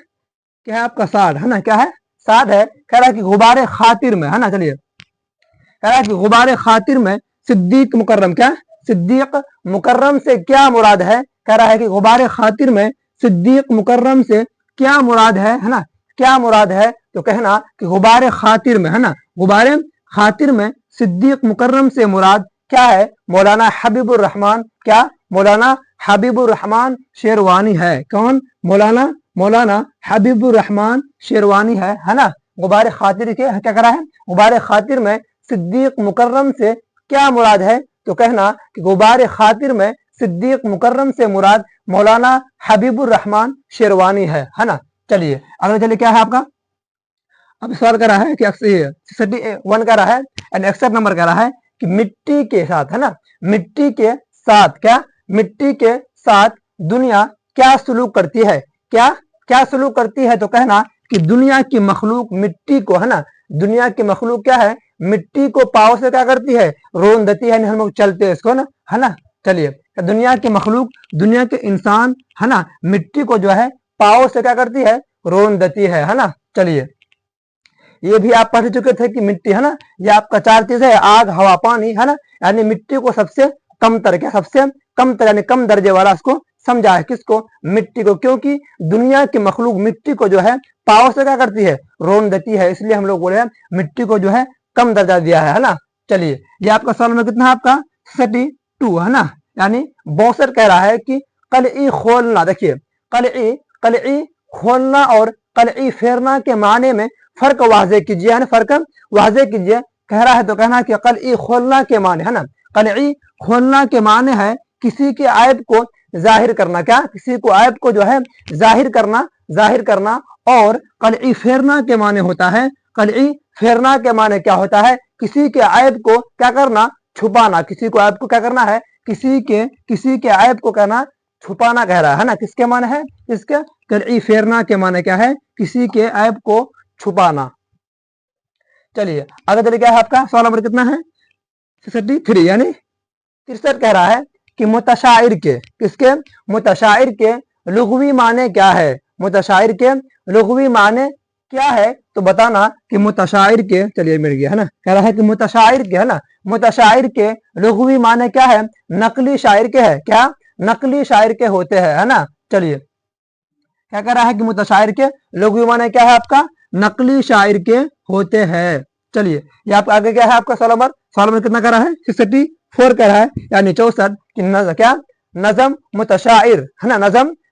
है आपका 60 है ना, क्या है 60 है। कह रहा है कि गुबार खातिर में, है ना। चलिए कह रहा है कि गुबार खातिर में सिद्दीक मुकर्रम, क्या सिद्दीक मुकर्रम से क्या मुराद है। कह रहा है कि गुबार खातिर में सिद्दीक मुकर्रम से क्या मुराद है ना, क्या मुराद है। तो कहना कि गुबार खातिर में, है ना, गुबार खातिर में सिद्दीक मुकर्रम से मुराद क्या है मौलाना हबीबुर रहमान, क्या मौलाना हबीबुर रहमान शेरवानी है। कौन मौलाना हबीबुर रहमान शेरवानी है ना। गुबार खातिर के क्या करा है गुबार खातिर में सिद्दीक मुकर्रम से क्या मुराद है। तो कहना कि गुबार खातिर में सिद्दीक मुकर्रम से मुराद मौलाना हबीबुर रहमान शेरवानी है ना। चलिए अगले चलिए क्या है आपका, अब सवाल कर रहा है कि 61 का रहा है एंड 61 नंबर का रहा है कि मिट्टी के साथ, है ना, मिट्टी के साथ, क्या मिट्टी के साथ दुनिया क्या सलूक करती है, क्या सलूक करती है। तो कहना कि दुनिया की मखलूक मिट्टी को, है ना, दुनिया की मखलूक क्या है मिट्टी को पाँव से क्या करती है रोन देती है, हम लोग चलते हैं इसको ना, है ना। चलिए दुनिया की मखलूक, दुनिया के इंसान, है ना, मिट्टी को जो है पाँव से क्या करती है रोन देती है ना। चलिए ये भी आप पढ़ चुके थे कि मिट्टी, है ना, ये आपका 4 चीज है आग हवा पानी, है ना। यानी मिट्टी को सबसे कम तर, क्या सबसे कम तर यानी कम दर्जे वाला इसको समझा है किसको मिट्टी को, क्योंकि दुनिया की मखलूक मिट्टी को जो है पाँव से क्या करती है रोन देती है, इसलिए हम लोग बोले हैं मिट्टी को जो है कम दर्जा दिया है ना। चलिए ये आपका सवाल में कितना है आपका 62 है ना। यानी 62 कह रहा है कि कलई खोलना, देखिए कलई खोलना और कलई फेरना के माने में फर्क वाजे कीजिए, है ना, फर्क वाजे कीजिए। कह रहा है तो कहना कि कलई खोलना के माने, है ना, कलई खोलना के माने है किसी के ऐब को जाहिर करना, क्या किसी को ऐब को जो है जाहिर करना। और कलई फेरना के माने होता है, कलई फेरना के माने क्या होता है किसी के ऐब को क्या करना छुपाना, किसी को ऐब को क्या करना है किसी के ऐब को कहना छुपाना कह रहा है ना। किसके माने है इसके कलई फेरना के माने क्या है किसी के ऐब को छुपाना। चलिए आगे चलिए क्या है आपका सवाल नंबर कितना है 63 यानी 63 कह रहा है कि मुतशाइर के, किसके मुतशाइर के लुग़वी माने क्या है, मुतशाइर के लुग़वी माने क्या है। तो बताना कि मुतशाइर के, चलिए मिल गया है ना, कह रहा है कि मुतशाइर के, है ना, मुतशाइर के लुग़वी माने क्या है नकली शायर के है, क्या नकली शायर के होते हैं, है ना। चलिए क्या कह रहा है कि मुतशाइर के लुग़वी माने क्या है आपका नकली शायर के होते हैं। चलिए ये आपका आगे क्या है आपका सवाल नंबर कितना कर रहा है 64 कर रहा है यानी 64 कि क्या नज़म मुतशाइर, है ना,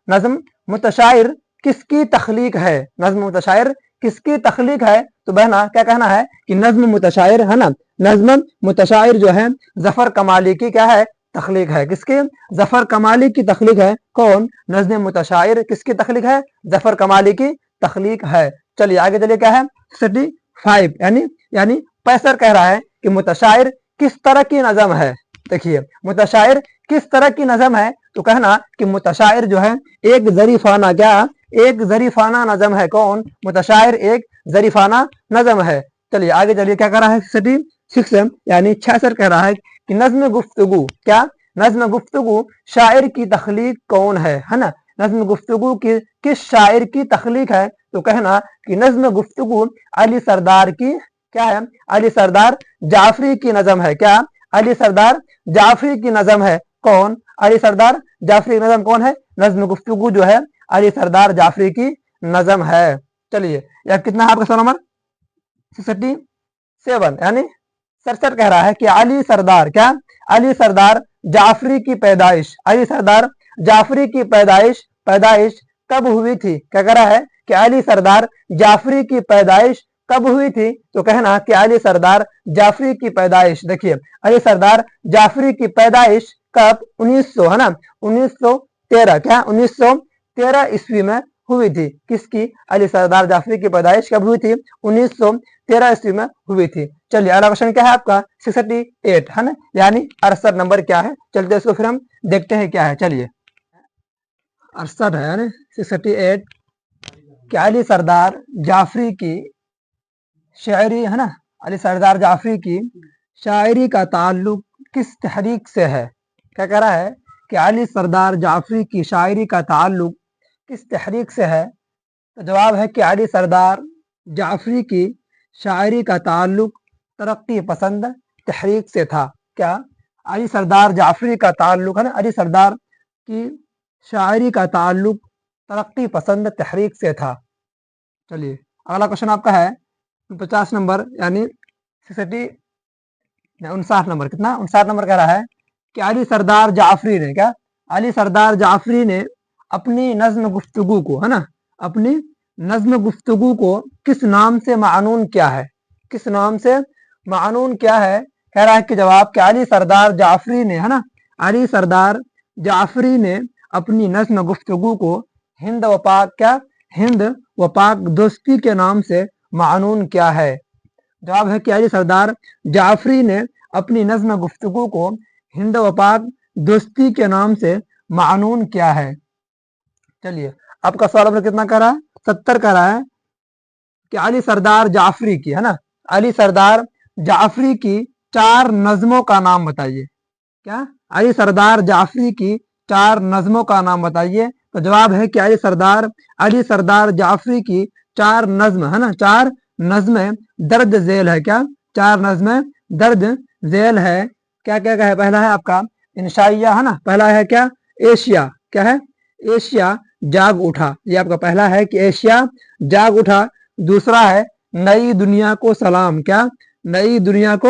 नज़म मुतशाइर किसकी तख्लीक है, नज़्म मुतशाइर किसकी तख्लीक है। तो बहना क्या कहना है कि नज़्म मुतशाइर, है ना, नज़्म मुतशाइर जो है जफर कमाली की क्या है तख्लीक है, किसकी जफर कमाली की तख्लीक है। कौन नज़्म मुतशाइर किसकी तख्लीक है जफर कमाली की तख्लीक है। चलिए आगे चलिए क्या है 65 यानी 65 कह रहा है कि मुतशाइर किस तरह की नज़म है। देखिए मुतशाइर किस तरह की नज़म है। तो कहना कि मुतशाइर जो है एक ज़रीफ़ाना, क्या एक ज़रीफ़ाना नज़म है। कौन मुतशाइर एक ज़रीफ़ाना नज़म है। चलिए आगे चलिए, क्या कर रहा है 66 यानी 66 कह रहा है कि नज़्म गुफ्तगू, क्या नज़्म गुफ्तगू शायर की तख्लीक कौन है ना। नज़्म गुफ्तगू की किस शायर की तख्लीक है, तो कहना कि नज़्म गुफ्तगू अली सरदार की, क्या है, अली सरदार जाफरी की नज़म है। क्या, अली सरदार जाफरी की नज़म है। कौन, अली सरदार जाफरी की नज़म कौन है, नज़्म गुफ्तगू जो है अली सरदार जाफरी की नज़म है। चलिए यह कितना है आपका सवाल नंबर 67 यानी 67 कह रहा है कि अली सरदार, क्या, अली सरदार जाफरी की पैदाइश, अली सरदार जाफरी की पैदाइश कब हुई थी। क्या कह रहा है कि अली सरदार जाफरी की पैदाइश कब हुई थी, तो कहना कि अली सरदार जाफरी की पैदाइश, देखिए अली सरदार जाफरी की पैदाइश कब, 1900 है ना, 1913, क्या 1913 ईस्वी में हुई थी। किसकी, अली सरदार जाफरी की पैदाइश कब हुई थी, 1913 ईस्वी में हुई थी। चलिए अगला क्वेश्चन क्या है आपका 68 है ना, यानी 68 नंबर क्या है। चलते इसको फिर हम देखते हैं क्या है। चलिए 68 है यानी 68 कि अली सरदार जाफरी की शायरी है ना, अली सरदार जाफरी की शायरी का ताल्लुक किस तहरीक से है। क्या कह रहा है कि अली सरदार जाफरी की शायरी का ताल्लुक किस तहरीक से है, तो जवाब है कि अली सरदार जाफरी की शायरी का ताल्लुक तरक्की पसंद तहरीक से था। क्या, अली सरदार जाफरी का ताल्लुक है ना, अली सरदार की शायरी का ताल्लुक तरक्की पसंद तहरीक से था। चलिए अगला क्वेश्चन आपका है 50 नंबर यानी 59 नंबर, कितना 59 नंबर कह रहा है कि अली सरदार जाफरी ने, क्या, अली सरदार जाफरी ने अपनी नज़्म गुफ्तगू को, है ना, अपनी नज़्म गुफ्तगू को किस नाम से मानून किया है, किस नाम से मानून किया है। कह रहा है कि जवाब कि अली सरदार जाफरी ने, है ना, अली सरदार जाफरी ने अपनी नज़्म गुफ्तगू को हिंद व पाक, क्या, हिंद व पाक दोस्ती के नाम से मानून किया है। जवाब है कि अली सरदार जाफरी ने अपनी नज़्म गुफ्तगू को हिंद व पाक दोस्ती के नाम से मानून किया है। चलिए आपका सवाल नंबर कितना कर रहा है 70 कर रहा है कि अली सरदार जाफरी की, है ना, अली सरदार जाफरी की 4 नज़मों का नाम बताइए। क्या, अली सरदार जाफरी की 4 नज़मों का नाम बताइए। तो जवाब है कि अली सरदार जाफरी की 4 नज़्म, है ना, 4 नज़में दर्ज झेल है। क्या, 4 नज़में दर्ज झेल है। क्या क्या क्या है, पहला है आपका इंशाइया, है ना, पहला है क्या, एशिया, क्या है, एशिया जाग उठा, ये आपका पहला है कि एशिया जाग उठा। दूसरा है नई दुनिया को सलाम, क्या, नई दुनिया को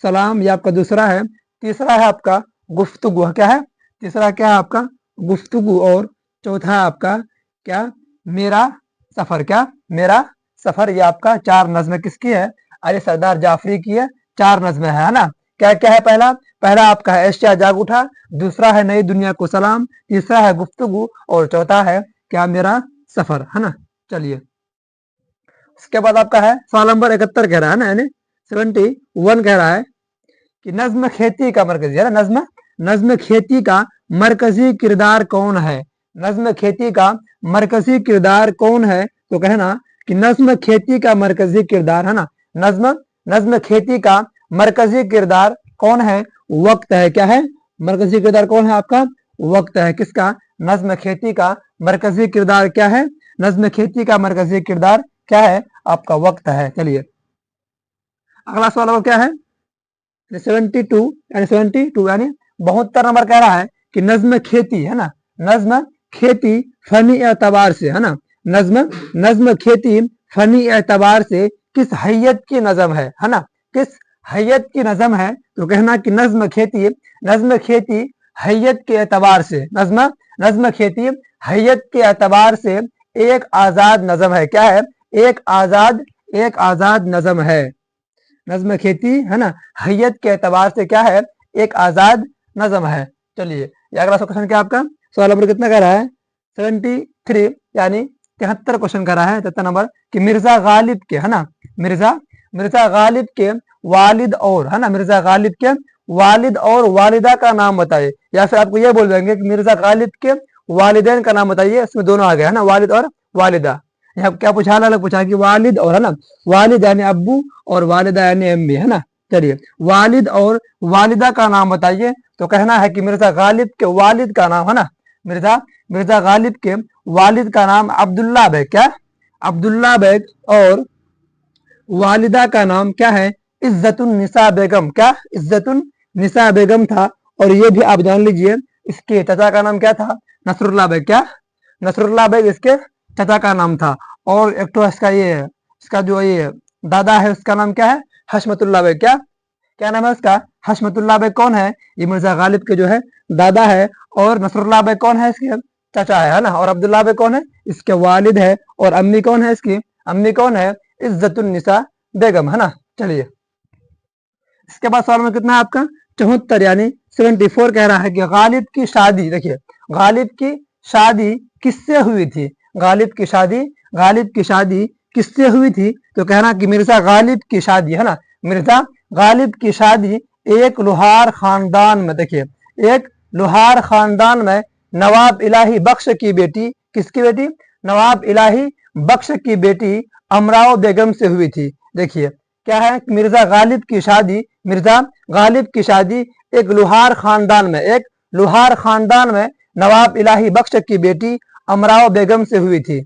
सलाम, ये आपका दूसरा है। तीसरा है आपका गुफ्तगू, क्या है, तीसरा क्या है आपका गुफ्तगू। और चौथा है आपका क्या, मेरा सफर, क्या, मेरा सफर। ये आपका 4 नज़्में किसकी है, अली सरदार जाफरी की है, 4 नज़्में है ना। क्या क्या है, पहला आपका है एशिया जाग उठा, दूसरा है नई दुनिया को सलाम, तीसरा है गुफ्तगू और चौथा है क्या, मेरा सफर, है ना। चलिए उसके बाद आपका है सवाल नंबर 71 कह रहा है ना, यानी 71 कह रहा है कि नज़्म खेती का मरकजी, है ना, नज़्म खेती का मरकजी किरदार कौन है। नज़्म खेती का मरकजी किरदार कौन है, तो कहना कि नज़्म खेती का मरकजी किरदार, है ना, नज़्म खेती का मरकजी किरदार कौन है, वक्त है। क्या है, मरकजी किरदार कौन है आपका, वक्त है। किसका, नज़्म खेती का मरकजी किरदार क्या है, नज़्म खेती का मरकजी किरदार क्या है, आपका वक्त है। चलिए अगला सवाल क्या है 72 यानी 72 नंबर कह रहा है कि नज़्म खेती, है ना, नज़्म खेती फनी एतबार से, है ना, नज़्म खेती फनी एतबार से किस हैयत की नज़म है ना, किस हैयत की नज़म है। तो कहना कि नज़्म खेती हैयत के एतबार से, नज़्म खेती हैयत के एतबार से एक आज़ाद नज़म है। क्या है, एक आज़ाद नज़म है। नज़्म खेती, है ना, हैयत के एतबार से क्या है, एक आज़ाद नज़म है। चलिए ये अगला क्वेश्चन क्या आपका सवाल नंबर कितना कह रहा है 73 यानी 73 क्वेश्चन कर रहा है 73 नंबर कि मिर्जा गालिब के, है ना, मिर्जा गालिब के वालिद और, है ना, मिर्जा गालिब के वालिद और वालिदा का नाम बताइए। या फिर आपको ये बोल देंगे कि मिर्जा गालिब के वालिदैन का नाम बताइए, इसमें दोनों आ गए, है ना, वालिद और वालिदा। यहाँ क्या पूछा, अलग पूछा कि वालिद और, है ना, वालिद यानी अब्बू और वालिदा यानी अम्मी, है ना। चलिए, वालिद और वालिदा का नाम बताइए, तो कहना है कि मिर्जा गालिब के वालिद का नाम, है ना, मिर्जा गालिब के वालिद का नाम अब्दुल्ला बेग, क्या, अब्दुल्ला बेग, और वालिदा का नाम क्या है, इज्जतुन निसा बेगम, क्या, इज्जतुन निसा बेगम था। और ये भी आप जान लीजिए, इसके चाचा का नाम क्या था, नसरुल्ला बेग, क्या, नसरुल्ला बेग इसके चाचा का नाम था। और एक तो इसका जो ये दादा है उसका नाम क्या है, हशमतुल्ला बेग, क्या, क्या नाम है उसका, हशमतुल्ला बेग कौन है, ये मिर्जा गालिब के जो है दादा है। और नसरुल्ला बेग कौन है, इसके चाचा है ना। और अब्दुल्ला बेग कौन है, इसके वालिद है। और अम्मी कौन है, इसकी अम्मी कौन है, इज्जतुन निसा बेगम, है ना। चलिए, इसके बाद सवाल में कितना है आपका 74 यानी 74 कह रहा है कि गालिब की शादी, देखिए गालिब की शादी किससे हुई थी, गालिब की शादी किससे हुई थी, तो कहना कि मिर्जा गालिब की शादी, है ना, मिर्जा गालिब की शादी एक लोहार खानदान में, देखिए एक लोहार खानदान में नवाब इलाही बख्श की बेटी, किसकी बेटी, नवाब इलाही बख्श की बेटी अमराव बेगम से हुई थी। देखिए क्या है, मिर्जा गालिब की शादी एक लोहार खानदान में नवाब इलाही बख्श की बेटी अमराव बेगम से हुई थी।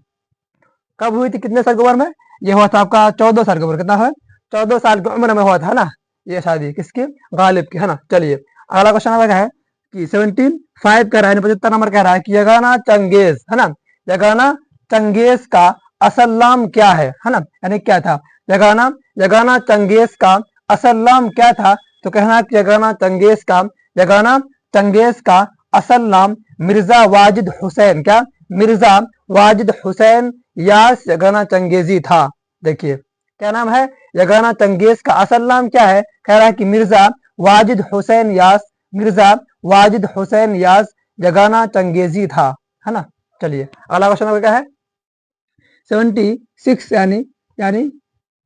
कब हुई थी, कितने साल की उम्र में, ये हुआ था आपका 14 साल की उम्र, कितना है, 14 साल की उम्र में हुआ था ना ये शादी, किसकी, गालिब की, है ना। चलिए, अगला क्वेश्चन हमारा है कि 75 कह रहा है, 75 नंबर कह रहा है कि यगाना चंगेज, है ना, यगाना चंगेज का असल नाम क्या है ना, यानी क्या था, यगाना चंगेज का असल नाम क्या था, तो कहना कि यगाना चंगेज का असल नाम मिर्जा वाजिद हुसैन, क्या, मिर्जा वाजिद हुसैन यास यगाना चंगेजी था। देखिए क्या नाम है, यगाना चंगेज का असल नाम क्या है, कह रहा है कि मिर्जा वाजिद हुसैन यास यगाना चंगेजी था, है ना। चलिए, अगला क्वेश्चन क्या है 76 यानी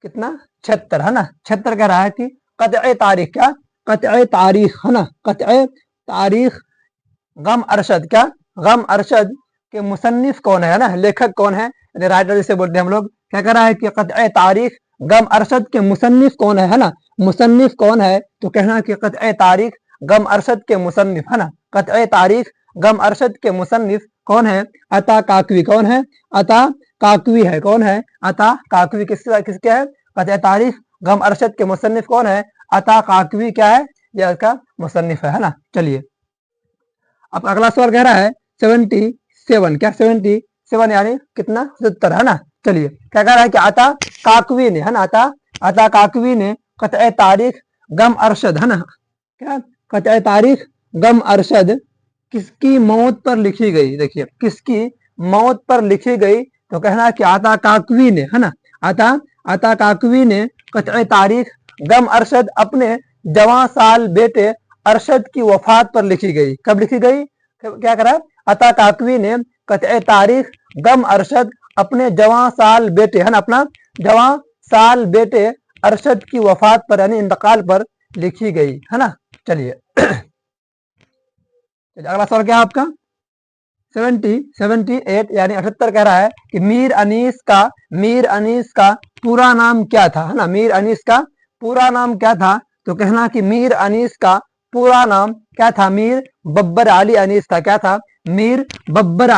कितना 76, है ना, 76 कह रहा है कि क़त्अ तारीख, क्या, क़त्अ तारीख, है ना, क़त्अ तारीख गम अरशद, क्या, गम अरशद के मुसन्निफ कौन है ना, लेखक कौन है, राइटर जिसे बोलते हैं हम लोग। क्या कह रहा है कि क़त्अ तारीख गम अरशद के मुसन्निफ कौन है ना, मुसन्निफ कौन है, तो कहना कि क़त्अ तारीख गम अरशद के मुसन्निफ, है ना, क़त्अ तारीख गम अरशद के मुसन्निफ कौन है, अता काकवी, कौन है, अता काकवी है, कौन है, अता काकवी, किसके है, क़त्अ तारीख गम अरशद के मुसन्निफ कौन है, अता काकवी क्या है, यह इसका मुसन्निफ है ना। चलिए, अब अगला सवाल कह रहा है 77, क्या, 77 यानी कितना 70, है ना। चलिए, क्या कह रहा है कि अता काकवी ने, है ना, अता काकवी ने क़त्अ तारीख गम अरशद, है ना, क्या, क़त्अ तारीख गम अरशद किसकी मौत पर लिखी गई, देखिए किसकी मौत पर लिखी गई, तो कहना है कि अता काकवी ने, है ना, अता काकवी ने क़त्अ तारीख गम अरशद अपने जवां साल बेटे अरशद की वफात पर लिखी गई। कब लिखी गई, क्या करा, अता काकवी ने क़त्अ तारीख गम अरशद अपने जवां साल बेटे, है ना, अपना जवां साल बेटे अरशद की वफात पर यानी इंतकाल पर लिखी गई, है ना। चलिए, अगला सवाल क्या है आपका 78 यानी 78 कह रहा है कि मीर अनीस का पूरा नाम क्या था, है ना, मीर अनीस का पूरा नाम क्या था, तो कहना कि मीर अनीस का पूरा नाम क्या था, मीर बब्बर अली अनीस था, क्या था, मीर बब्बर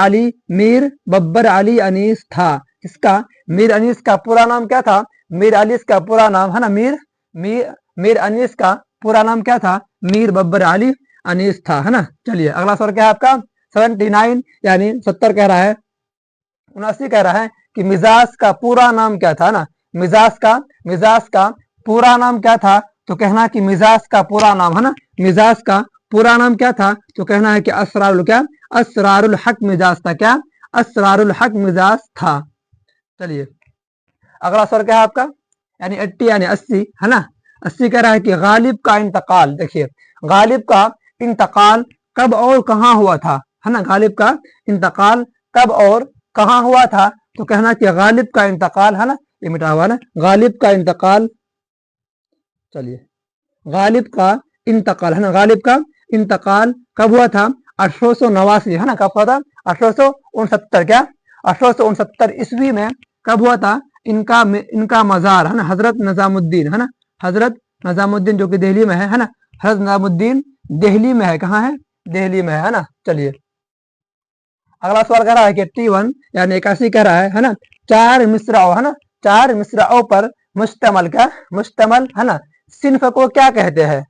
अली अनीस था। इसका मीर अनीस का पूरा नाम क्या था, मीर अनीस का पूरा नाम, है ना, मीर अनीस का पूरा नाम क्या था, मीर बब्बर अली अनीस था, है ना। चलिए, अगला सवाल क्या है आपका 79 यानी 70 कह रहा है, 79 कह रहा है कि मिजाज का पूरा नाम क्या था ना, मिजाज का पूरा नाम क्या था, तो कहना कि मिजाज का पूरा नाम, है ना, मिजाज का पूरा नाम क्या था, तो कहना है कि असरारुल हक मिजाज था, क्या, असरारुल हक मिजाज था। चलिए, अगला सवाल क्या है आपका यानी 80 यानी 80, है ना, 80 कह रहा है कि गालिब का इंतकाल, देखिए गालिब का इंतकाल कब और कहाँ हुआ था, है ना, गालिब का इंतकाल कब और कहाँ हुआ था, तो कहना कि गालिब का इंतकाल, है ना, ये मिटा हुआ ना, गालिब का इंतकाल, चलिए गालिब का इंतकाल, है ना, गालिब का इंतकाल कब हुआ था, 1889, है ना, कब हुआ था 1869, क्या 1869 ईस्वी में कब हुआ था? इनका मजार है ना हजरत निजामुद्दीन, है ना, हजरत निजामुद्दीन जो कि दिल्ली में है ना, हजरत निजामुद्दीन दिल्ली में है, कहाँ है? दिल्ली में है ना। चलिए अगला सवाल कह रहा है कि 81 यानी 81 कह रहा है ना, 4 मिसराओं, है ना, 4 मिसराओं पर मुश्तमल, क्या मुश्तमल, है ना, सिन्फ को क्या कहते हैं?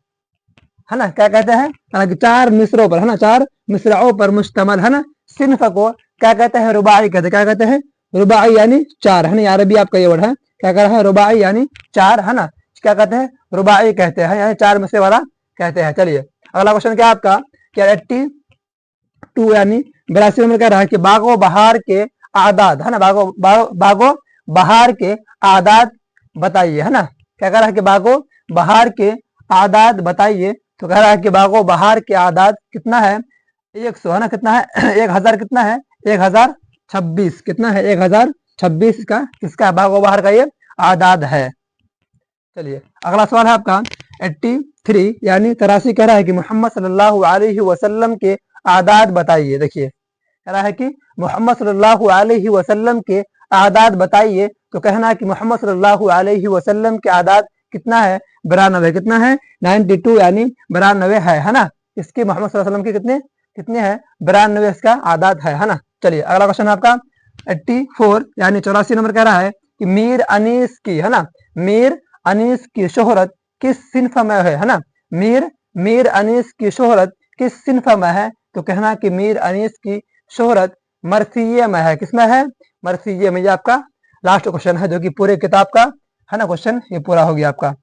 है ना, क्या कहते हैं? हालांकि 4 मिसरों पर, है ना, 4 मिसराओं पर मुश्तमल, है ना, सिन्फ को क्या कहते हैं? रुबाई कहते हैं। क्या कहते हैं? रुबाई यानी 4, है ना, अरबी आपका ये वर्ड है, क्या कह रहा है? रुबाई यानी 4, है ना, क्या कहते हैं? रुबाई कहते हैं, यानी 4 मिसरे वाला कहते हैं। चलिए अगला क्वेश्चन क्या आपका? क्या 82 यानी 82 नंबर कह रहा है कि बागो बहार के आदाद, है ना, बागो बहार के आदाद बताइए, है ना, क्या कह रहा है कि बागो बहार के आदाद बताइए। तो कह रहा है कि बागो बहार के आदाद कितना है? 100, है ना, कितना है? 1000, कितना है? 1026, कितना है? 1026 का किसका? बागो बहार का ये आदाद है। चलिए अगला सवाल है आपका 83 यानी 83 कह रहा है कि मोहम्मद सल्लल्लाहु अलैहि वसल्लम के आदाद बताइए। देखिए कह रहा है कि मोहम्मद सल्लल्लाहु अलैहि वसल्लम के आदाद बताइए। तो कहना है कि मोहम्मद सल्लल्लाहु अलैहि वसल्लम के आदाद कितना है? 92, कितना है? 92 यानी 92 है ना। इसके मोहम्मद सल्लल्लाहु अलैहि वसल्लम के कितने कितने हैं? 92 इसका आदाद है ना। चलिए अगला क्वेश्चन आपका 84 यानी 84 नंबर कह रहा है कि मीर अनीस की, है ना, मीर अनीस की शोहरत किस सिन्फ में है ना, मीर अनीस की शोहरत किस सिन्फ में है? तो कहना कि मीर अनीस की शोहरत मरसिये में है। किसमें है? मरसिये में। ये आपका लास्ट क्वेश्चन है जो कि पूरे किताब का, है ना, क्वेश्चन ये पूरा हो गया आपका।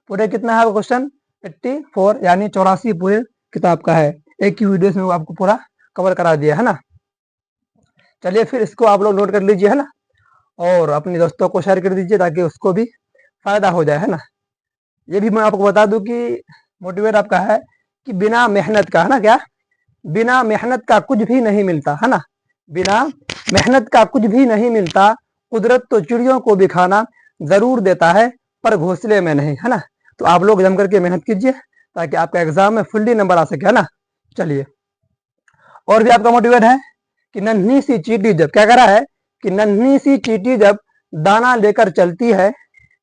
पूरे कितना है क्वेश्चन? 84 यानी 84 पूरे किताब का है। एक ही वीडियो में आपको पूरा कवर करा दिया, है ना। चलिए फिर इसको आप लोग नोट कर लीजिए, है ना, और अपने दोस्तों को शेयर कर दीजिए ताकि उसको भी फायदा हो जाए, है ना। ये भी मैं आपको बता दूं कि मोटिवेट आपका है कि बिना मेहनत का, है ना, क्या बिना मेहनत का कुछ भी नहीं मिलता, है ना, बिना मेहनत का कुछ भी नहीं मिलता। कुदरत तो चिड़ियों को भी खाना जरूर देता है पर घोंसले में नहीं, है ना। तो आप लोग जम करके मेहनत कीजिए ताकि आपका एग्जाम में फुल्ली नंबर आ सके, है ना। चलिए और भी आपका मोटिवेट है कि नन्ही सी चींटी जब, क्या कह रहा है कि नन्ही सी चींटी जब दाना लेकर चलती है,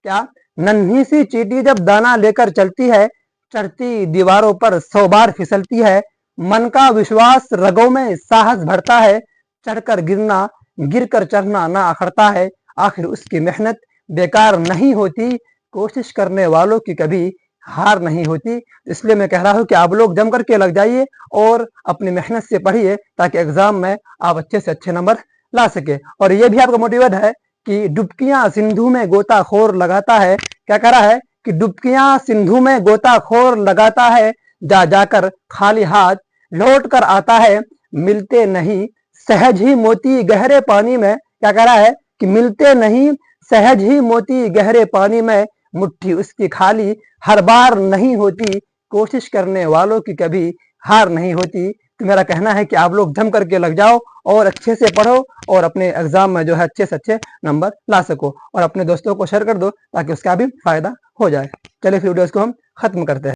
क्या नन्ही सी चींटी जब दाना लेकर चलती है, चढ़ती दीवारों पर 100 बार फिसलती है। मन का विश्वास रगों में साहस भरता है, चढ़कर गिरना गिरकर चढ़ना ना अखरता है। आखिर उसकी मेहनत बेकार नहीं होती, कोशिश करने वालों की कभी हार नहीं होती। इसलिए मैं कह रहा हूं कि आप लोग जम करके लग जाइए और अपनी मेहनत से पढ़िए ताकि एग्जाम में आप अच्छे से अच्छे नंबर ला सके। और ये भी आपका मोटिवेट है कि डुबकियां सिंधु में गोताखोर लगाता है। क्या कह रहा है कि डुबकियां सिंधु में गोताखोर लगाता है, जा जाकर खाली हाथ लौट कर आता है। मिलते नहीं सहज ही मोती गहरे पानी में, क्या कह रहा है कि मिलते नहीं सहज ही मोती गहरे पानी में, मुट्ठी उसकी खाली हर बार नहीं होती, कोशिश करने वालों की कभी हार नहीं होती। तो मेरा कहना है कि आप लोग जम करके लग जाओ और अच्छे से पढ़ो और अपने एग्जाम में जो है अच्छे से अच्छे नंबर ला सको, और अपने दोस्तों को शेयर कर दो ताकि उसका भी फायदा हो जाए। चलिए फिर वीडियो को हम खत्म करते हैं।